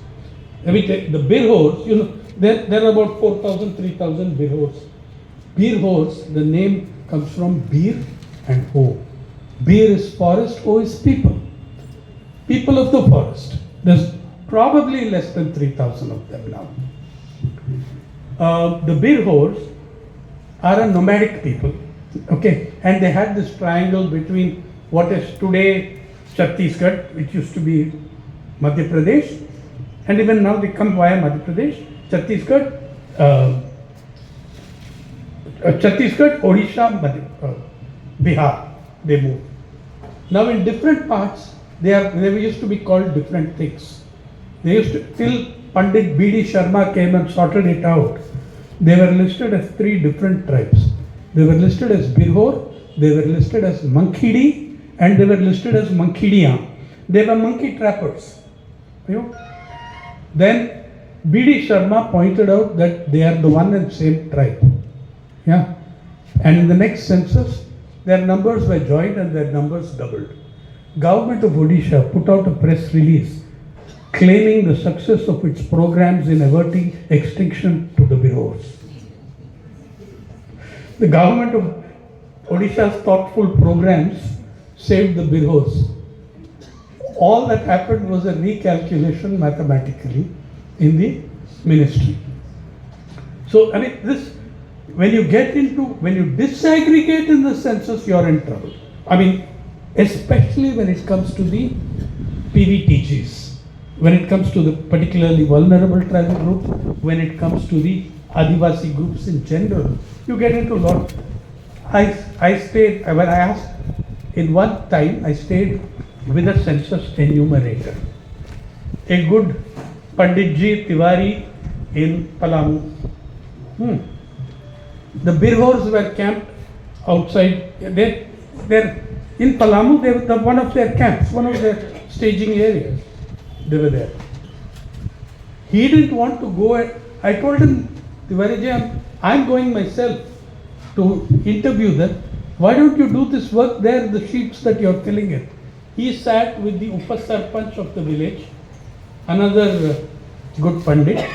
Let me take the Birhors, you know, there are about 4,000, 3,000 Birhors. Birhors, the name comes from Bir and Ho. Bir is forest, Ho is people. People of the forest. There's probably less than 3,000 of them now. The Birhors are a nomadic people, okay, and they had this triangle between what is today Chhattisgarh, which used to be Madhya Pradesh, and even now they come via Madhya Pradesh, Chhattisgarh, Odisha, Bihar, they move. Now in different parts, they used to be called different things. They used to, till Pandit B.D. Sharma came and sorted it out, they were listed as 3 different tribes. They were listed as Birhor, they were listed as Mankhidi, and they were listed as Mankhidian. They were monkey trappers. You know? Then B.D. Sharma pointed out that they are the one and same tribe. Yeah. And in the next census, their numbers were joined and their numbers doubled. Government of Odisha put out a press release claiming the success of its programs in averting extinction to the Birhors. The government of Odisha's thoughtful programs saved the Birhors. All that happened was a recalculation mathematically in the ministry. So, I mean, this, when you disaggregate in the census, you're in trouble. I mean, especially when it comes to the PVTGs. When it comes to the particularly vulnerable tribal groups, when it comes to the Adivasi groups in general, you get into a lot. I stayed, when I asked, in one time I stayed with a census enumerator, a good Pandit Ji Tiwari in Palamu. The Birhors were camped outside, they're in Palamu, they were one of their camps, one of their staging areas. They were there. He didn't want to go. I told him, Tiwari, I'm going myself to interview them. Why don't you do this work there, the sheep that you're killing it? He sat with the Upasarpanch of the village, another good Pandit,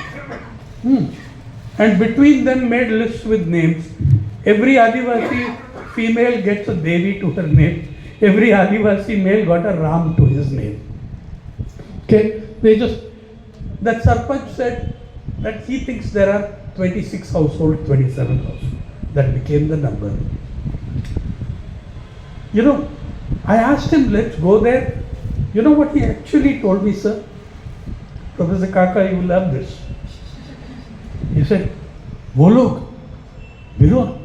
and between them made lists with names. Every Adivasi female gets a Devi to her name. Every Adivasi male got a Ram to his name. Okay, that Sarpanch said that he thinks there are 26 households, 27 households. That became the number. You know, I asked him, let's go there. You know what he actually told me, sir? Professor Kaka, you will love this. He said, वो लोग बिरो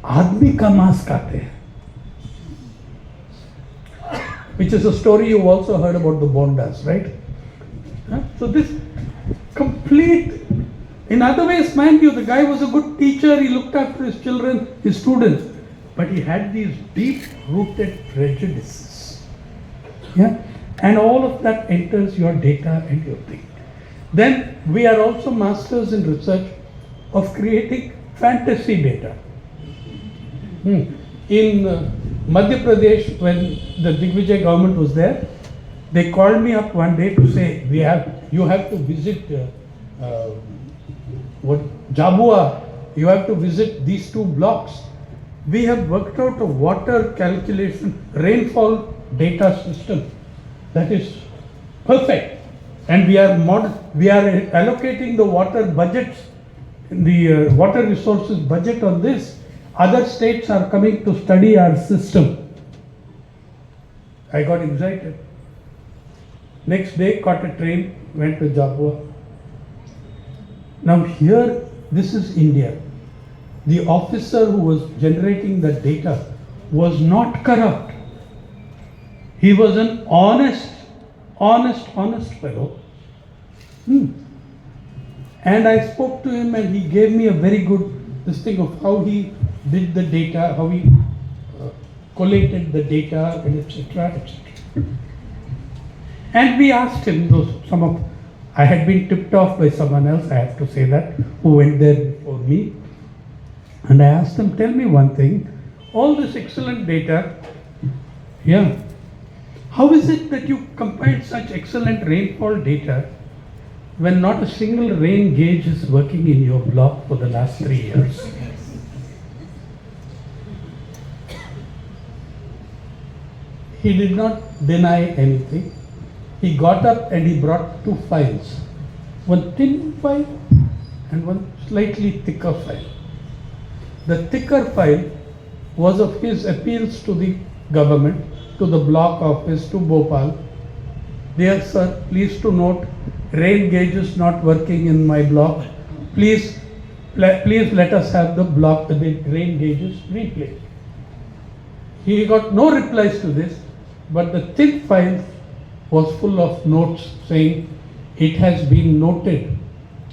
आदमी का मांस खाते हैं. Which is a story you also heard about the Bondas, right? So this complete, in other ways, mind you, the guy was a good teacher, he looked after his children, his students, but he had these deep-rooted prejudices. Yeah? And all of that enters your data and your thing. Then we are also masters in research of creating fantasy data. In Madhya Pradesh, when the Digvijay government was there, they called me up one day to say, you have to visit Jabua, you have to visit these 2 blocks. We have worked out a water calculation, rainfall data system that is perfect. And we are allocating the water budgets, the water resources budget on this. Other states are coming to study our system. I got excited. Next day, caught a train, went to Jabua. Now here, this is India. the officer who was generating the data was not corrupt. He was an honest fellow. And I spoke to him and he gave me a very good this thing of how he did the data, how he collated the data, and etc. etc. And we asked him, I had been tipped off by someone else, I have to say that, who went there before me. And I asked him, tell me one thing, all this excellent data, how is it that you compiled such excellent rainfall data when not a single rain gauge is working in your block for the last 3 years? He did not deny anything. He got up and he brought 2 files, one thin file and one slightly thicker file. The thicker file was of his appeals to the government, to the block office, to Bhopal. Dear sir, please to note, rain gauge is not working in my block. Please let us have the rain gauges replayed. He got no replies to this, but the thin file was full of notes saying, it has been noted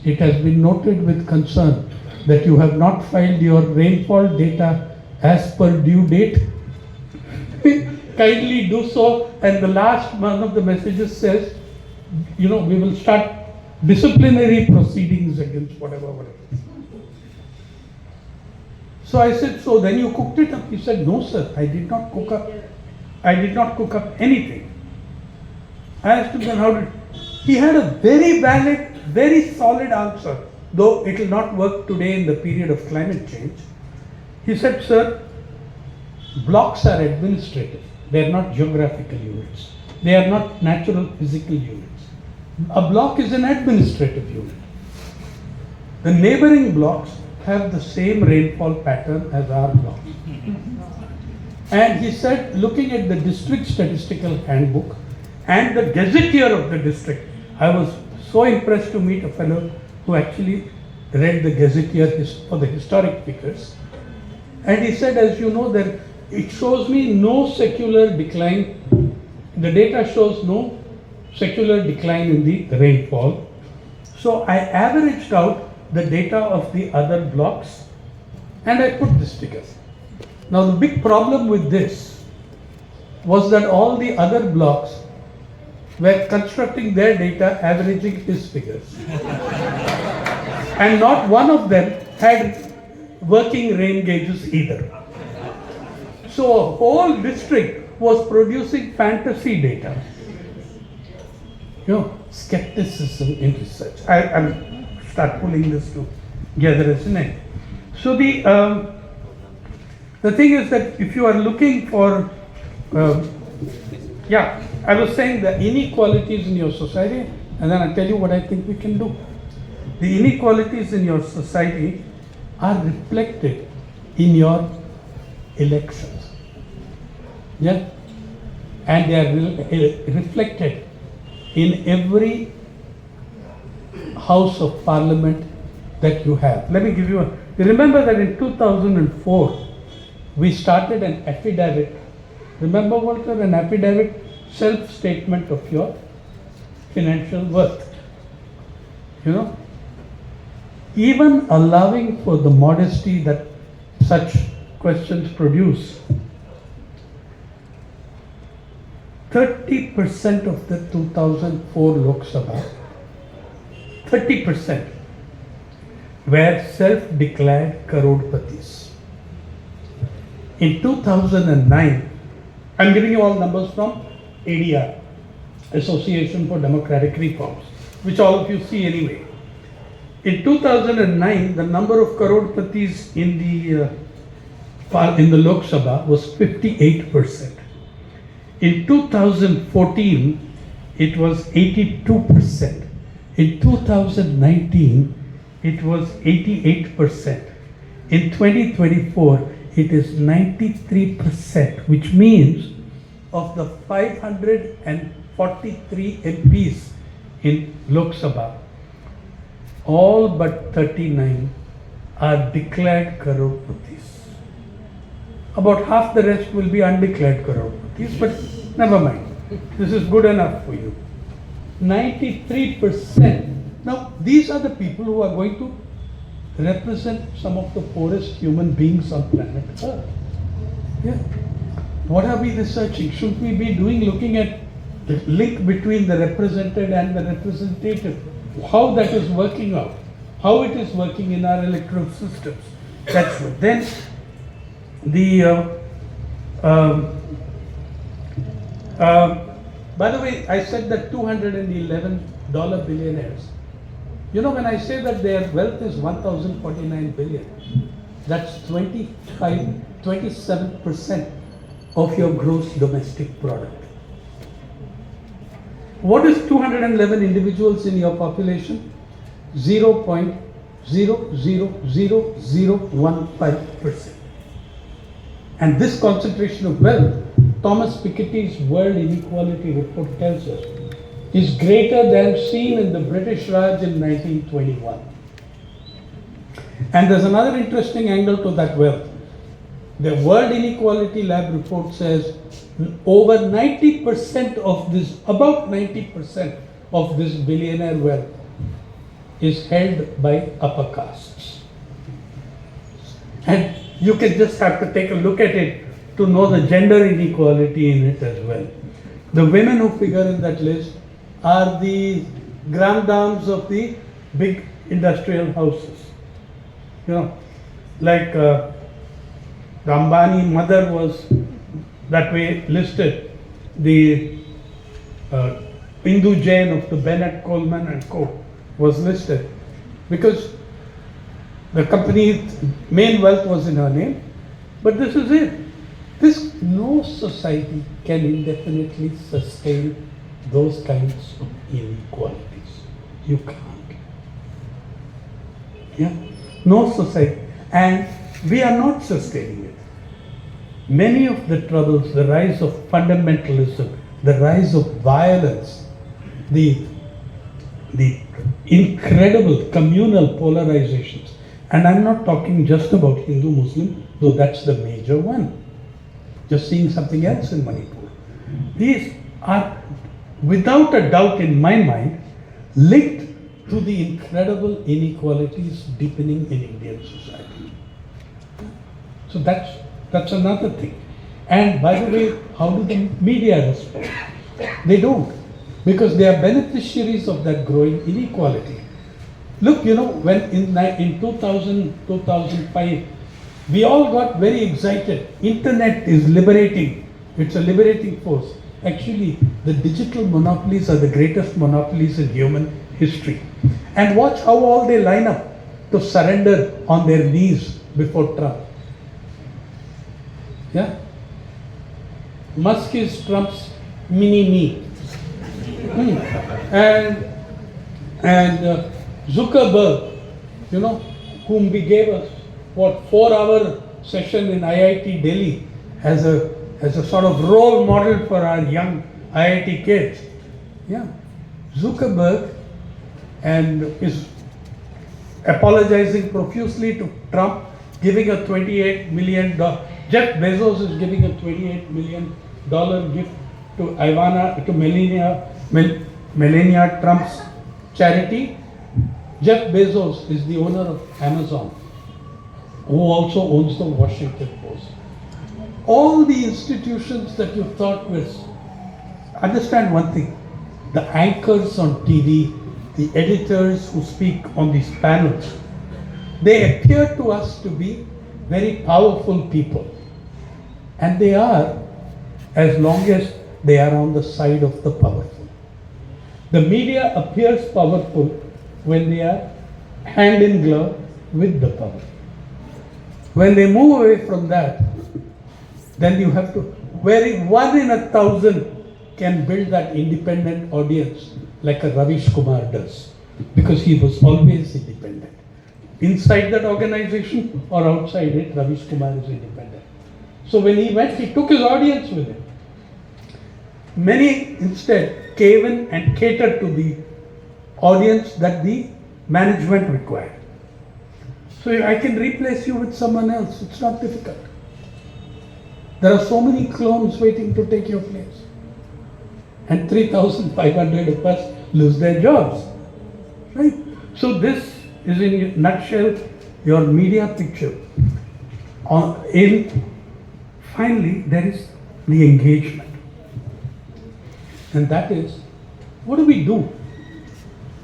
with concern that you have not filed your rainfall data as per due date. Kindly do so. And the last one of the messages says, we will start disciplinary proceedings against whatever. So I said, so then you cooked it up? He said, no sir, I did not cook up anything. I asked him then how did he had a very valid, very solid answer, though it will not work today in the period of climate change. He said, sir, blocks are administrative. They are not geographical units. They are not natural physical units. A block is an administrative unit. The neighboring blocks have the same rainfall pattern as our blocks. And he said, looking at the district statistical handbook and the gazetteer of the district, I was so impressed to meet a fellow who actually read the gazetteer for the historic figures. And he said, as you know, that it shows me no secular decline. The data shows no secular decline in the rainfall. So I averaged out the data of the other blocks and I put this figure. Now the big problem with this was that all the other blocks were constructing their data averaging his figures. And not one of them had working rain gauges either. So a whole district was producing fantasy data. Skepticism in research. I'll start pulling this together, isn't it? So the thing is that if you are looking for, I was saying the inequalities in your society, and then I'll tell you what I think we can do. The inequalities in your society are reflected in your elections. And they are reflected in every house of parliament that you have. Let me give you you remember that in 2004, we started an affidavit. Remember, Walter, an affidavit, self-statement of your financial worth. Even allowing for the modesty that such questions produce, 30% of the 2004 Lok Sabha, 30% were self-declared crorepati's. In 2009, I'm giving you all numbers from ADR, Association for Democratic Reforms, which all of you see anyway. In 2009, the number of crorepati's in the Lok Sabha was 58%. In 2014, it was 82%. In 2019, it was 88%. In 2024, it is 93%, which means of the 543 MPs in Lok Sabha, all but 39 are declared crorepatис. About half the rest will be undeclared crorepatis, but never mind. This is good enough for you. 93%. Now, these are the people who are going to represent some of the poorest human beings on planet Earth. Yeah. What are we researching? Should we be looking at the link between the represented and the representative? How that is working out? How it is working in our electoral systems? That's what. Then by the way, I said that $211 billionaires. You know, when I say that their wealth is 1,049 billion, that's 27% of your gross domestic product. What is 211 individuals in your population? 0.000015%. And this concentration of wealth, Thomas Piketty's World Inequality Report tells us, is greater than seen in the British Raj in 1921. And there's another interesting angle to that wealth. The World Inequality Lab report says over 90% of this, about 90% of this billionaire wealth is held by upper castes. And you can just have to take a look at it to know the gender inequality in it as well. The women who figure in that list are the grand dames of the big industrial houses. You know, like the Ambani mother was that way listed. The Indu Jain of the Bennett, Coleman and Co. was listed because the company's main wealth was in her name. But this is it. No society can indefinitely sustain those kinds of inequalities. You can't. Yeah? No society. And we are not sustaining it. Many of the troubles, the rise of fundamentalism, the rise of violence, the incredible communal polarizations, and I'm not talking just about Hindu-Muslim, though that's the major one. Just seeing something else in Manipur. These are, without a doubt in my mind, linked to the incredible inequalities deepening in Indian society. So that's another thing. And by the way, how do the media respond? They don't, because they are beneficiaries of that growing inequality. Look, you know, when in 2000, 2005, we all got very excited. Internet is liberating. It's a liberating force. Actually, the digital monopolies are the greatest monopolies in human history. And watch how all they line up to surrender on their knees before Trump. Yeah? Musk is Trump's mini-me. And Zuckerberg, you know, whom we gave us, 4-hour session in IIT Delhi as a sort of role model for our young IIT kids. Yeah. Zuckerberg and is apologizing profusely to Trump, giving a $28 million. Jeff Bezos is giving a $28 million gift to Melania Trump's charity. Jeff Bezos is the owner of Amazon, who also owns the Washington Post. All the institutions that you thought was, understand one thing, the anchors on TV, the editors who speak on these panels, they appear to us to be very powerful people. And they are, as long as they are on the side of the powerful. The media appears powerful when they are hand in glove with the powerful. When they move away from that, then you have to, where 1 in 1,000 can build that independent audience like a Ravish Kumar does, because he was always independent. Inside that organization or outside it, Ravish Kumar is independent. So when he went, he took his audience with him. Many instead cave in and cater to the audience that the management required. So I can replace you with someone else. It's not difficult. There are so many clones waiting to take your place. And 3,500 of us lose their jobs. Right? So this is in a nutshell your media picture. Finally, there is the engagement. And that is, what do we do?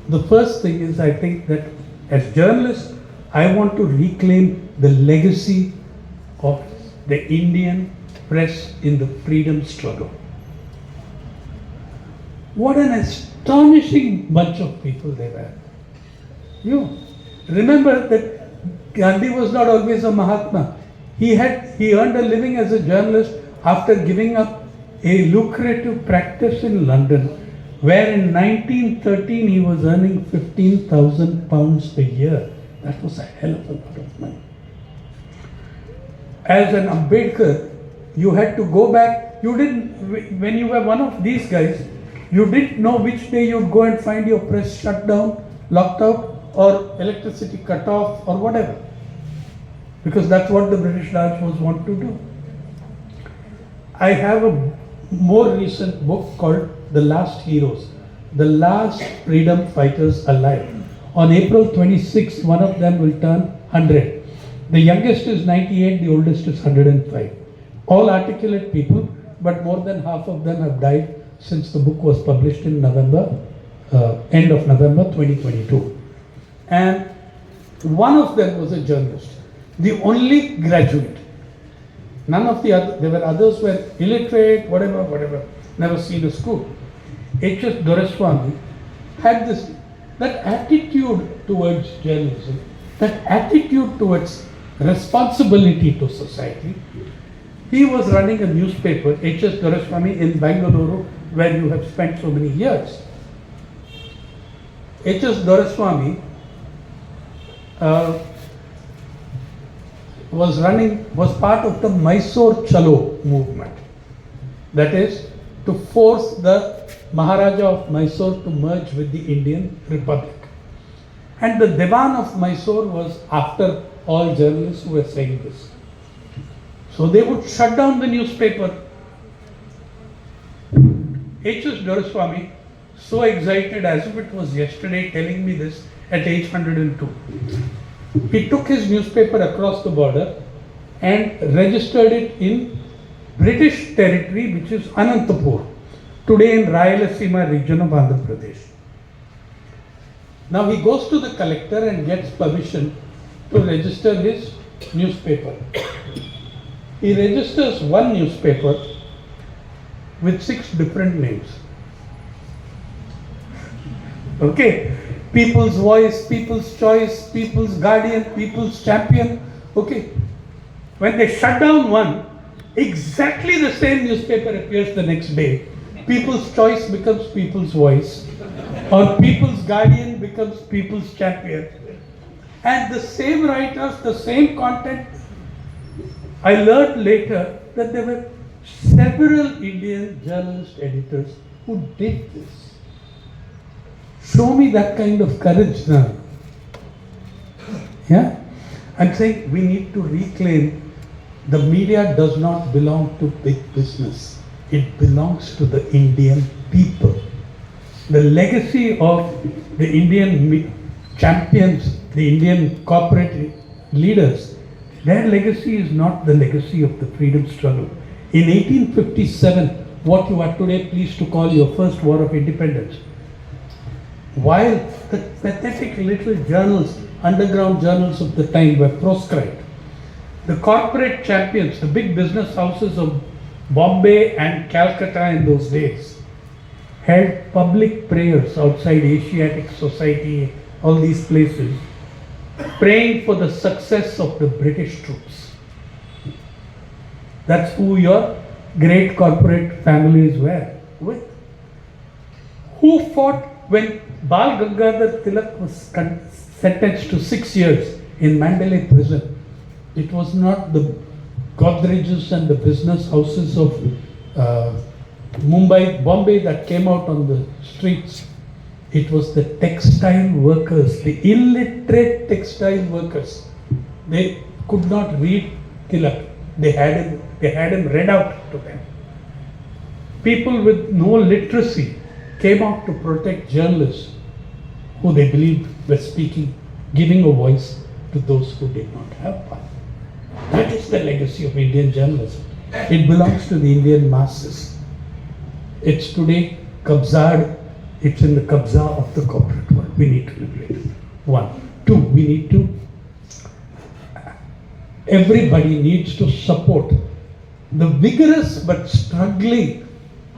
The first thing is, I think that as journalists, I want to reclaim the legacy of the Indian press in the freedom struggle. What an astonishing bunch of people they were. You remember that Gandhi was not always a Mahatma. He earned a living as a journalist after giving up a lucrative practice in London, where in 1913 he was earning 15,000 pounds a year. That was a hell of a lot of money. As an Ambedkar, you had to go back. You didn't, when you were one of these guys, you didn't know which day you'd go and find your press shut down, locked out, or electricity cut off, or whatever. Because that's what the British Raj was want to do. I have a more recent book called The Last Heroes, The Last Freedom Fighters Alive. On April 26th, one of them will turn 100. The youngest is 98, the oldest is 105. All articulate people, but more than half of them have died since the book was published in November, end of November 2022. And one of them was a journalist, the only graduate. None of the other, there were others who were illiterate, whatever, never seen a school. H.S. Doraiswamy had that attitude towards journalism, that attitude towards responsibility to society. He was running a newspaper, H.S. Doraiswamy, in Bangalore, where you have spent so many years. H.S. Doraiswamy was part of the Mysore Chalo movement. That is, to force the Maharaja of Mysore to merge with the Indian Republic. And the Diwan of Mysore was after all journalists who were saying this. So they would shut down the newspaper. H.S. Doraiswamy, so excited as if it was yesterday, telling me this at age 102. He took his newspaper across the border and registered it in British territory, which is Anantapur, today in Rayalaseema region of Andhra Pradesh. Now he goes to the collector and gets permission to register his newspaper. He registers one newspaper with 6 different names. Okay, People's Voice, People's Choice, People's Guardian, People's Champion. Okay, when they shut down one, exactly the same newspaper appears the next day. People's Choice becomes People's Voice, or People's Guardian becomes People's Champion. And the same writers, the same content. I learned later that there were several Indian journalist editors who did this. Show me that kind of courage now. Yeah? I'm saying we need to reclaim the media does not belong to big business. It belongs to the Indian people. The legacy of the Indian champions, the Indian corporate leaders, their legacy is not the legacy of the freedom struggle. In 1857, what you are today pleased to call your first war of independence, while the pathetic little journals, underground journals of the time were proscribed, the corporate champions, the big business houses of Bombay and Calcutta in those days, held public prayers outside Asiatic Society, all these places, praying for the success of the British troops. That's who your great corporate families were with. Who fought when Bal Gangadhar Tilak was sentenced to 6 years in Mandalay prison? It was not the Godreges and the business houses of Bombay that came out on the streets. It was the textile workers, the illiterate textile workers They could not read Tilak. They had him read out to them. People with no literacy came out to protect journalists who they believed were speaking, giving a voice to those who did not have one. That is the legacy of Indian journalism. It belongs to the Indian masses. It's today kabzad, it's in the kabza of the corporate world. We need to liberate it. One. Two, we need to, everybody needs to support the vigorous but struggling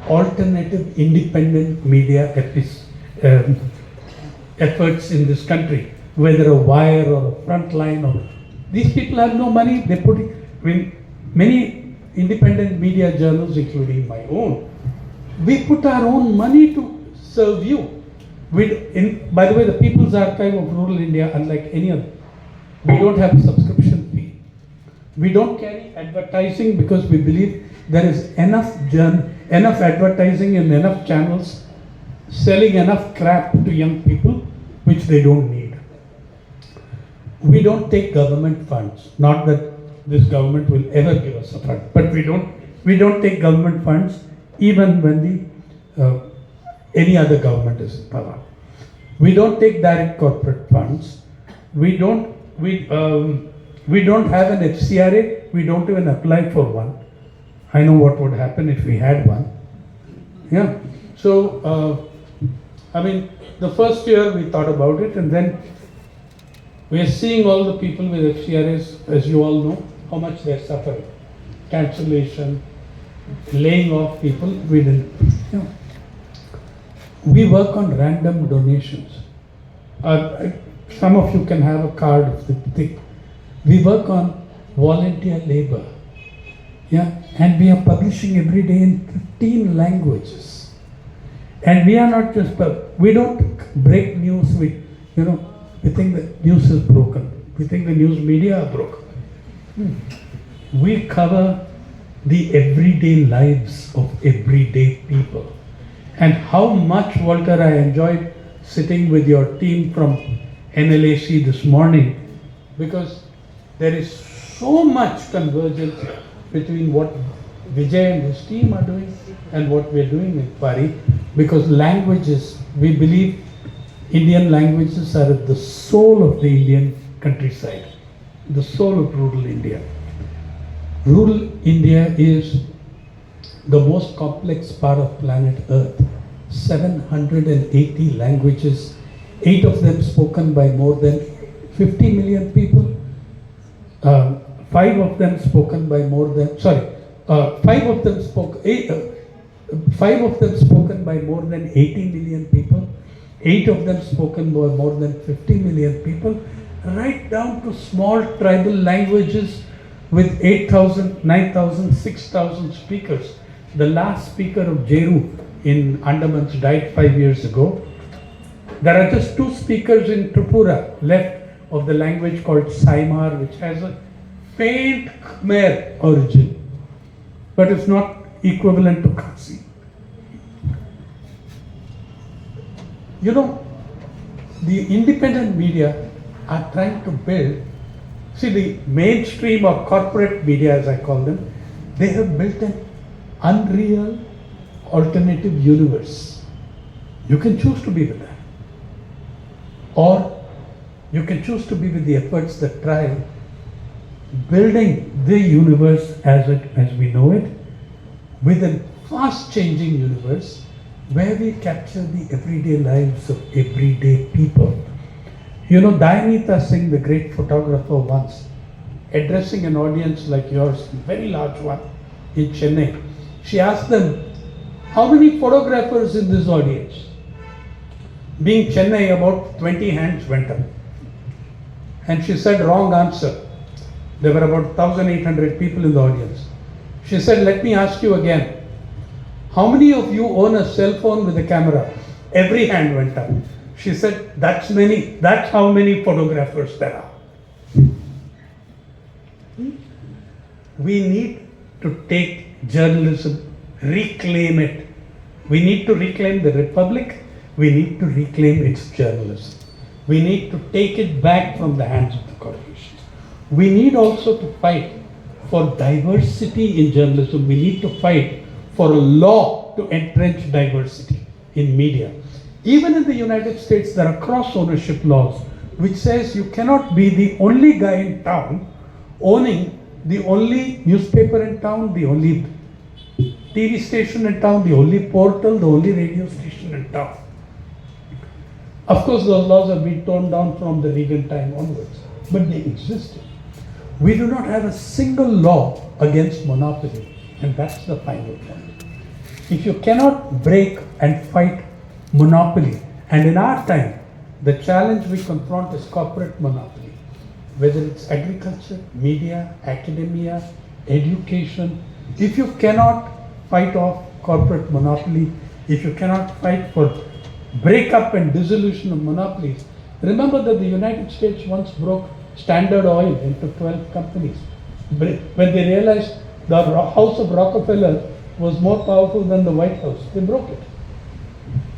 alternative independent media efforts in this country, whether a wire or a frontline or these people have no money. They put it, many independent media journals, including my own, we put our own money to serve you. By the way, the People's Archive of Rural India, unlike any other, we don't have a subscription fee. We don't carry advertising because we believe there is enough advertising and enough channels selling enough crap to young people which they don't need. We don't take government funds. Not that this government will ever give us a fund, but we don't take government funds even when any other government is in power. We don't take direct corporate funds. We don't have an FCRA. We don't even apply for one. I know what would happen if we had one. Yeah. So, the first year we thought about it, and then we are seeing all the people with FCRAs, as you all know, how much they are suffering. Cancellation, laying off people. We work on random donations. Some of you can have a card of the thing. We work on volunteer labor. Yeah, and we are publishing every day in 15 languages. And we are not just, we don't break news. We think the news is broken. We think the news media are broken. We cover the everyday lives of everyday people. And how much, Walter, I enjoyed sitting with your team from NLAC this morning, because there is so much convergence between what Vijay and his team are doing and what we are doing in Pari, because languages, we believe Indian languages are at the soul of the Indian countryside, the soul of rural India. Rural India is the most complex part of planet Earth. 780 languages, 8 of them spoken by more than 50 million people. 5 of them spoken by more than, 5 of them spoken by more than 80 million people. 8 of them spoken by more than 50 million people, right down to small tribal languages with 8,000, 9,000, 6,000 speakers. The last speaker of Jeru in Andamans died 5 years ago. There are just 2 speakers in Tripura left of the language called Saimar, which has a faint Khmer origin, but it's not equivalent to Khasi. The independent media are trying to build, the mainstream or corporate media, as I call them, they have built an unreal alternative universe. You can choose to be with that, or you can choose to be with the efforts that try building the universe as we know it, with a fast changing universe where we capture the everyday lives of everyday people. Dayanita Singh, the great photographer, once addressing an audience like yours, a very large one in Chennai, she asked them, how many photographers in this audience? Being Chennai, about 20 hands went up. And she said, wrong answer. There were about 1,800 people in the audience. She said, let me ask you again. How many of you own a cell phone with a camera? Every hand went up. She said, that's many. That's how many photographers there are. We need to take journalism, reclaim it. We need to reclaim the Republic. We need to reclaim its journalism. We need to take it back from the hands of the corporations. we need also to fight for diversity in journalism. We need to fight for a law to entrench diversity in media. Even in the United States, there are cross-ownership laws which says you cannot be the only guy in town owning the only newspaper in town, the only TV station in town, the only portal, the only radio station in town. Of course, those laws have been torn down from the Reagan time onwards, but they existed. We do not have a single law against monopoly, and that's the final point. If you cannot break and fight monopoly, and in our time, the challenge we confront is corporate monopoly, whether it's agriculture, media, academia, education. If you cannot fight off corporate monopoly, if you cannot fight for breakup and dissolution of monopolies, remember that the United States once broke Standard Oil into 12 companies. When they realized the House of Rockefeller was more powerful than the White House, they broke it.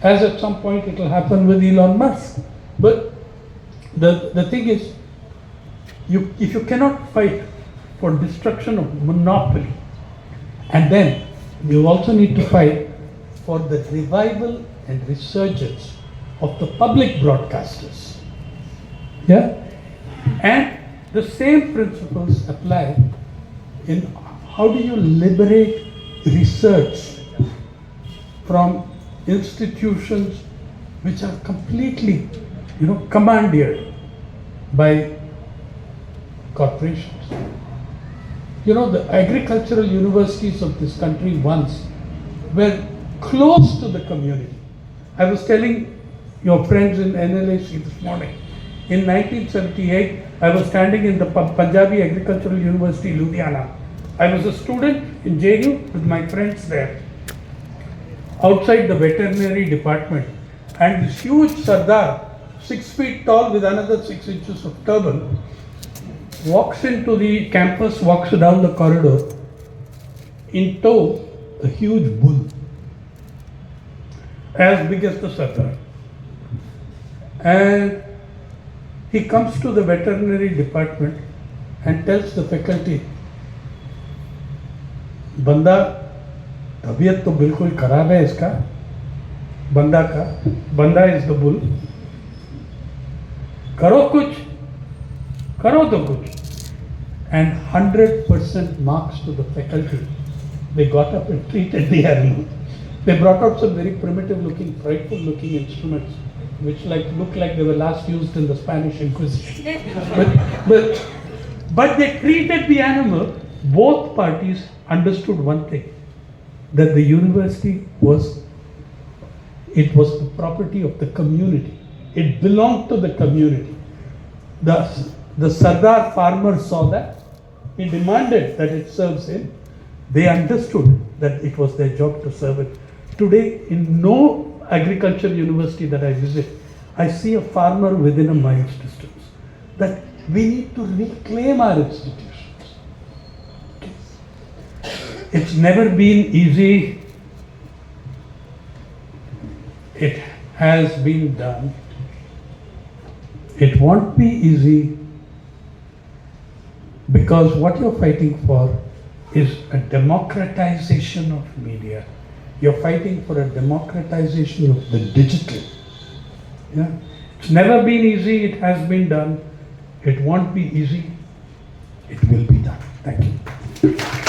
As at some point it will happen with Elon Musk. But the thing is, if you cannot fight for destruction of monopoly, and then you also need to fight for the revival and resurgence of the public broadcasters. Yeah? And the same principles apply in how do you liberate research from institutions which are completely, commandeered by corporations. The agricultural universities of this country once were close to the community. I was telling your friends in NLAC this morning, in 1978, I was standing in the Punjabi Agricultural University, Ludhiana. I was a student in JU with my friends there, outside the veterinary department, and this huge Sardar, 6 feet tall with another 6 inches of turban, walks into the campus, walks down the corridor, in tow a huge bull, as big as the Sardar. And he comes to the veterinary department and tells the faculty, बंदा तबीयत तो बिल्कुल खराब है इसका, बंदा is the bull, करो तो कुछ. And 100% marks to the faculty. They got up and treated the animal. They brought out some very primitive looking, frightful looking instruments which looked like they were last used in the Spanish Inquisition. but they treated the animal. Both parties understood one thing, that the university was the property of the community. It belonged to the community. The Sardar farmer saw that. He demanded that it serves him. They understood that it was their job to serve it. Today, in no agriculture university that I visit, I see a farmer within a mile's distance. That we need to reclaim our institutions. It's never been easy. It has been done. It won't be easy, because what you're fighting for is a democratization of media. You're fighting for a democratization of the digital. Yeah? It's never been easy. It has been done. It won't be easy. It will be done. Thank you.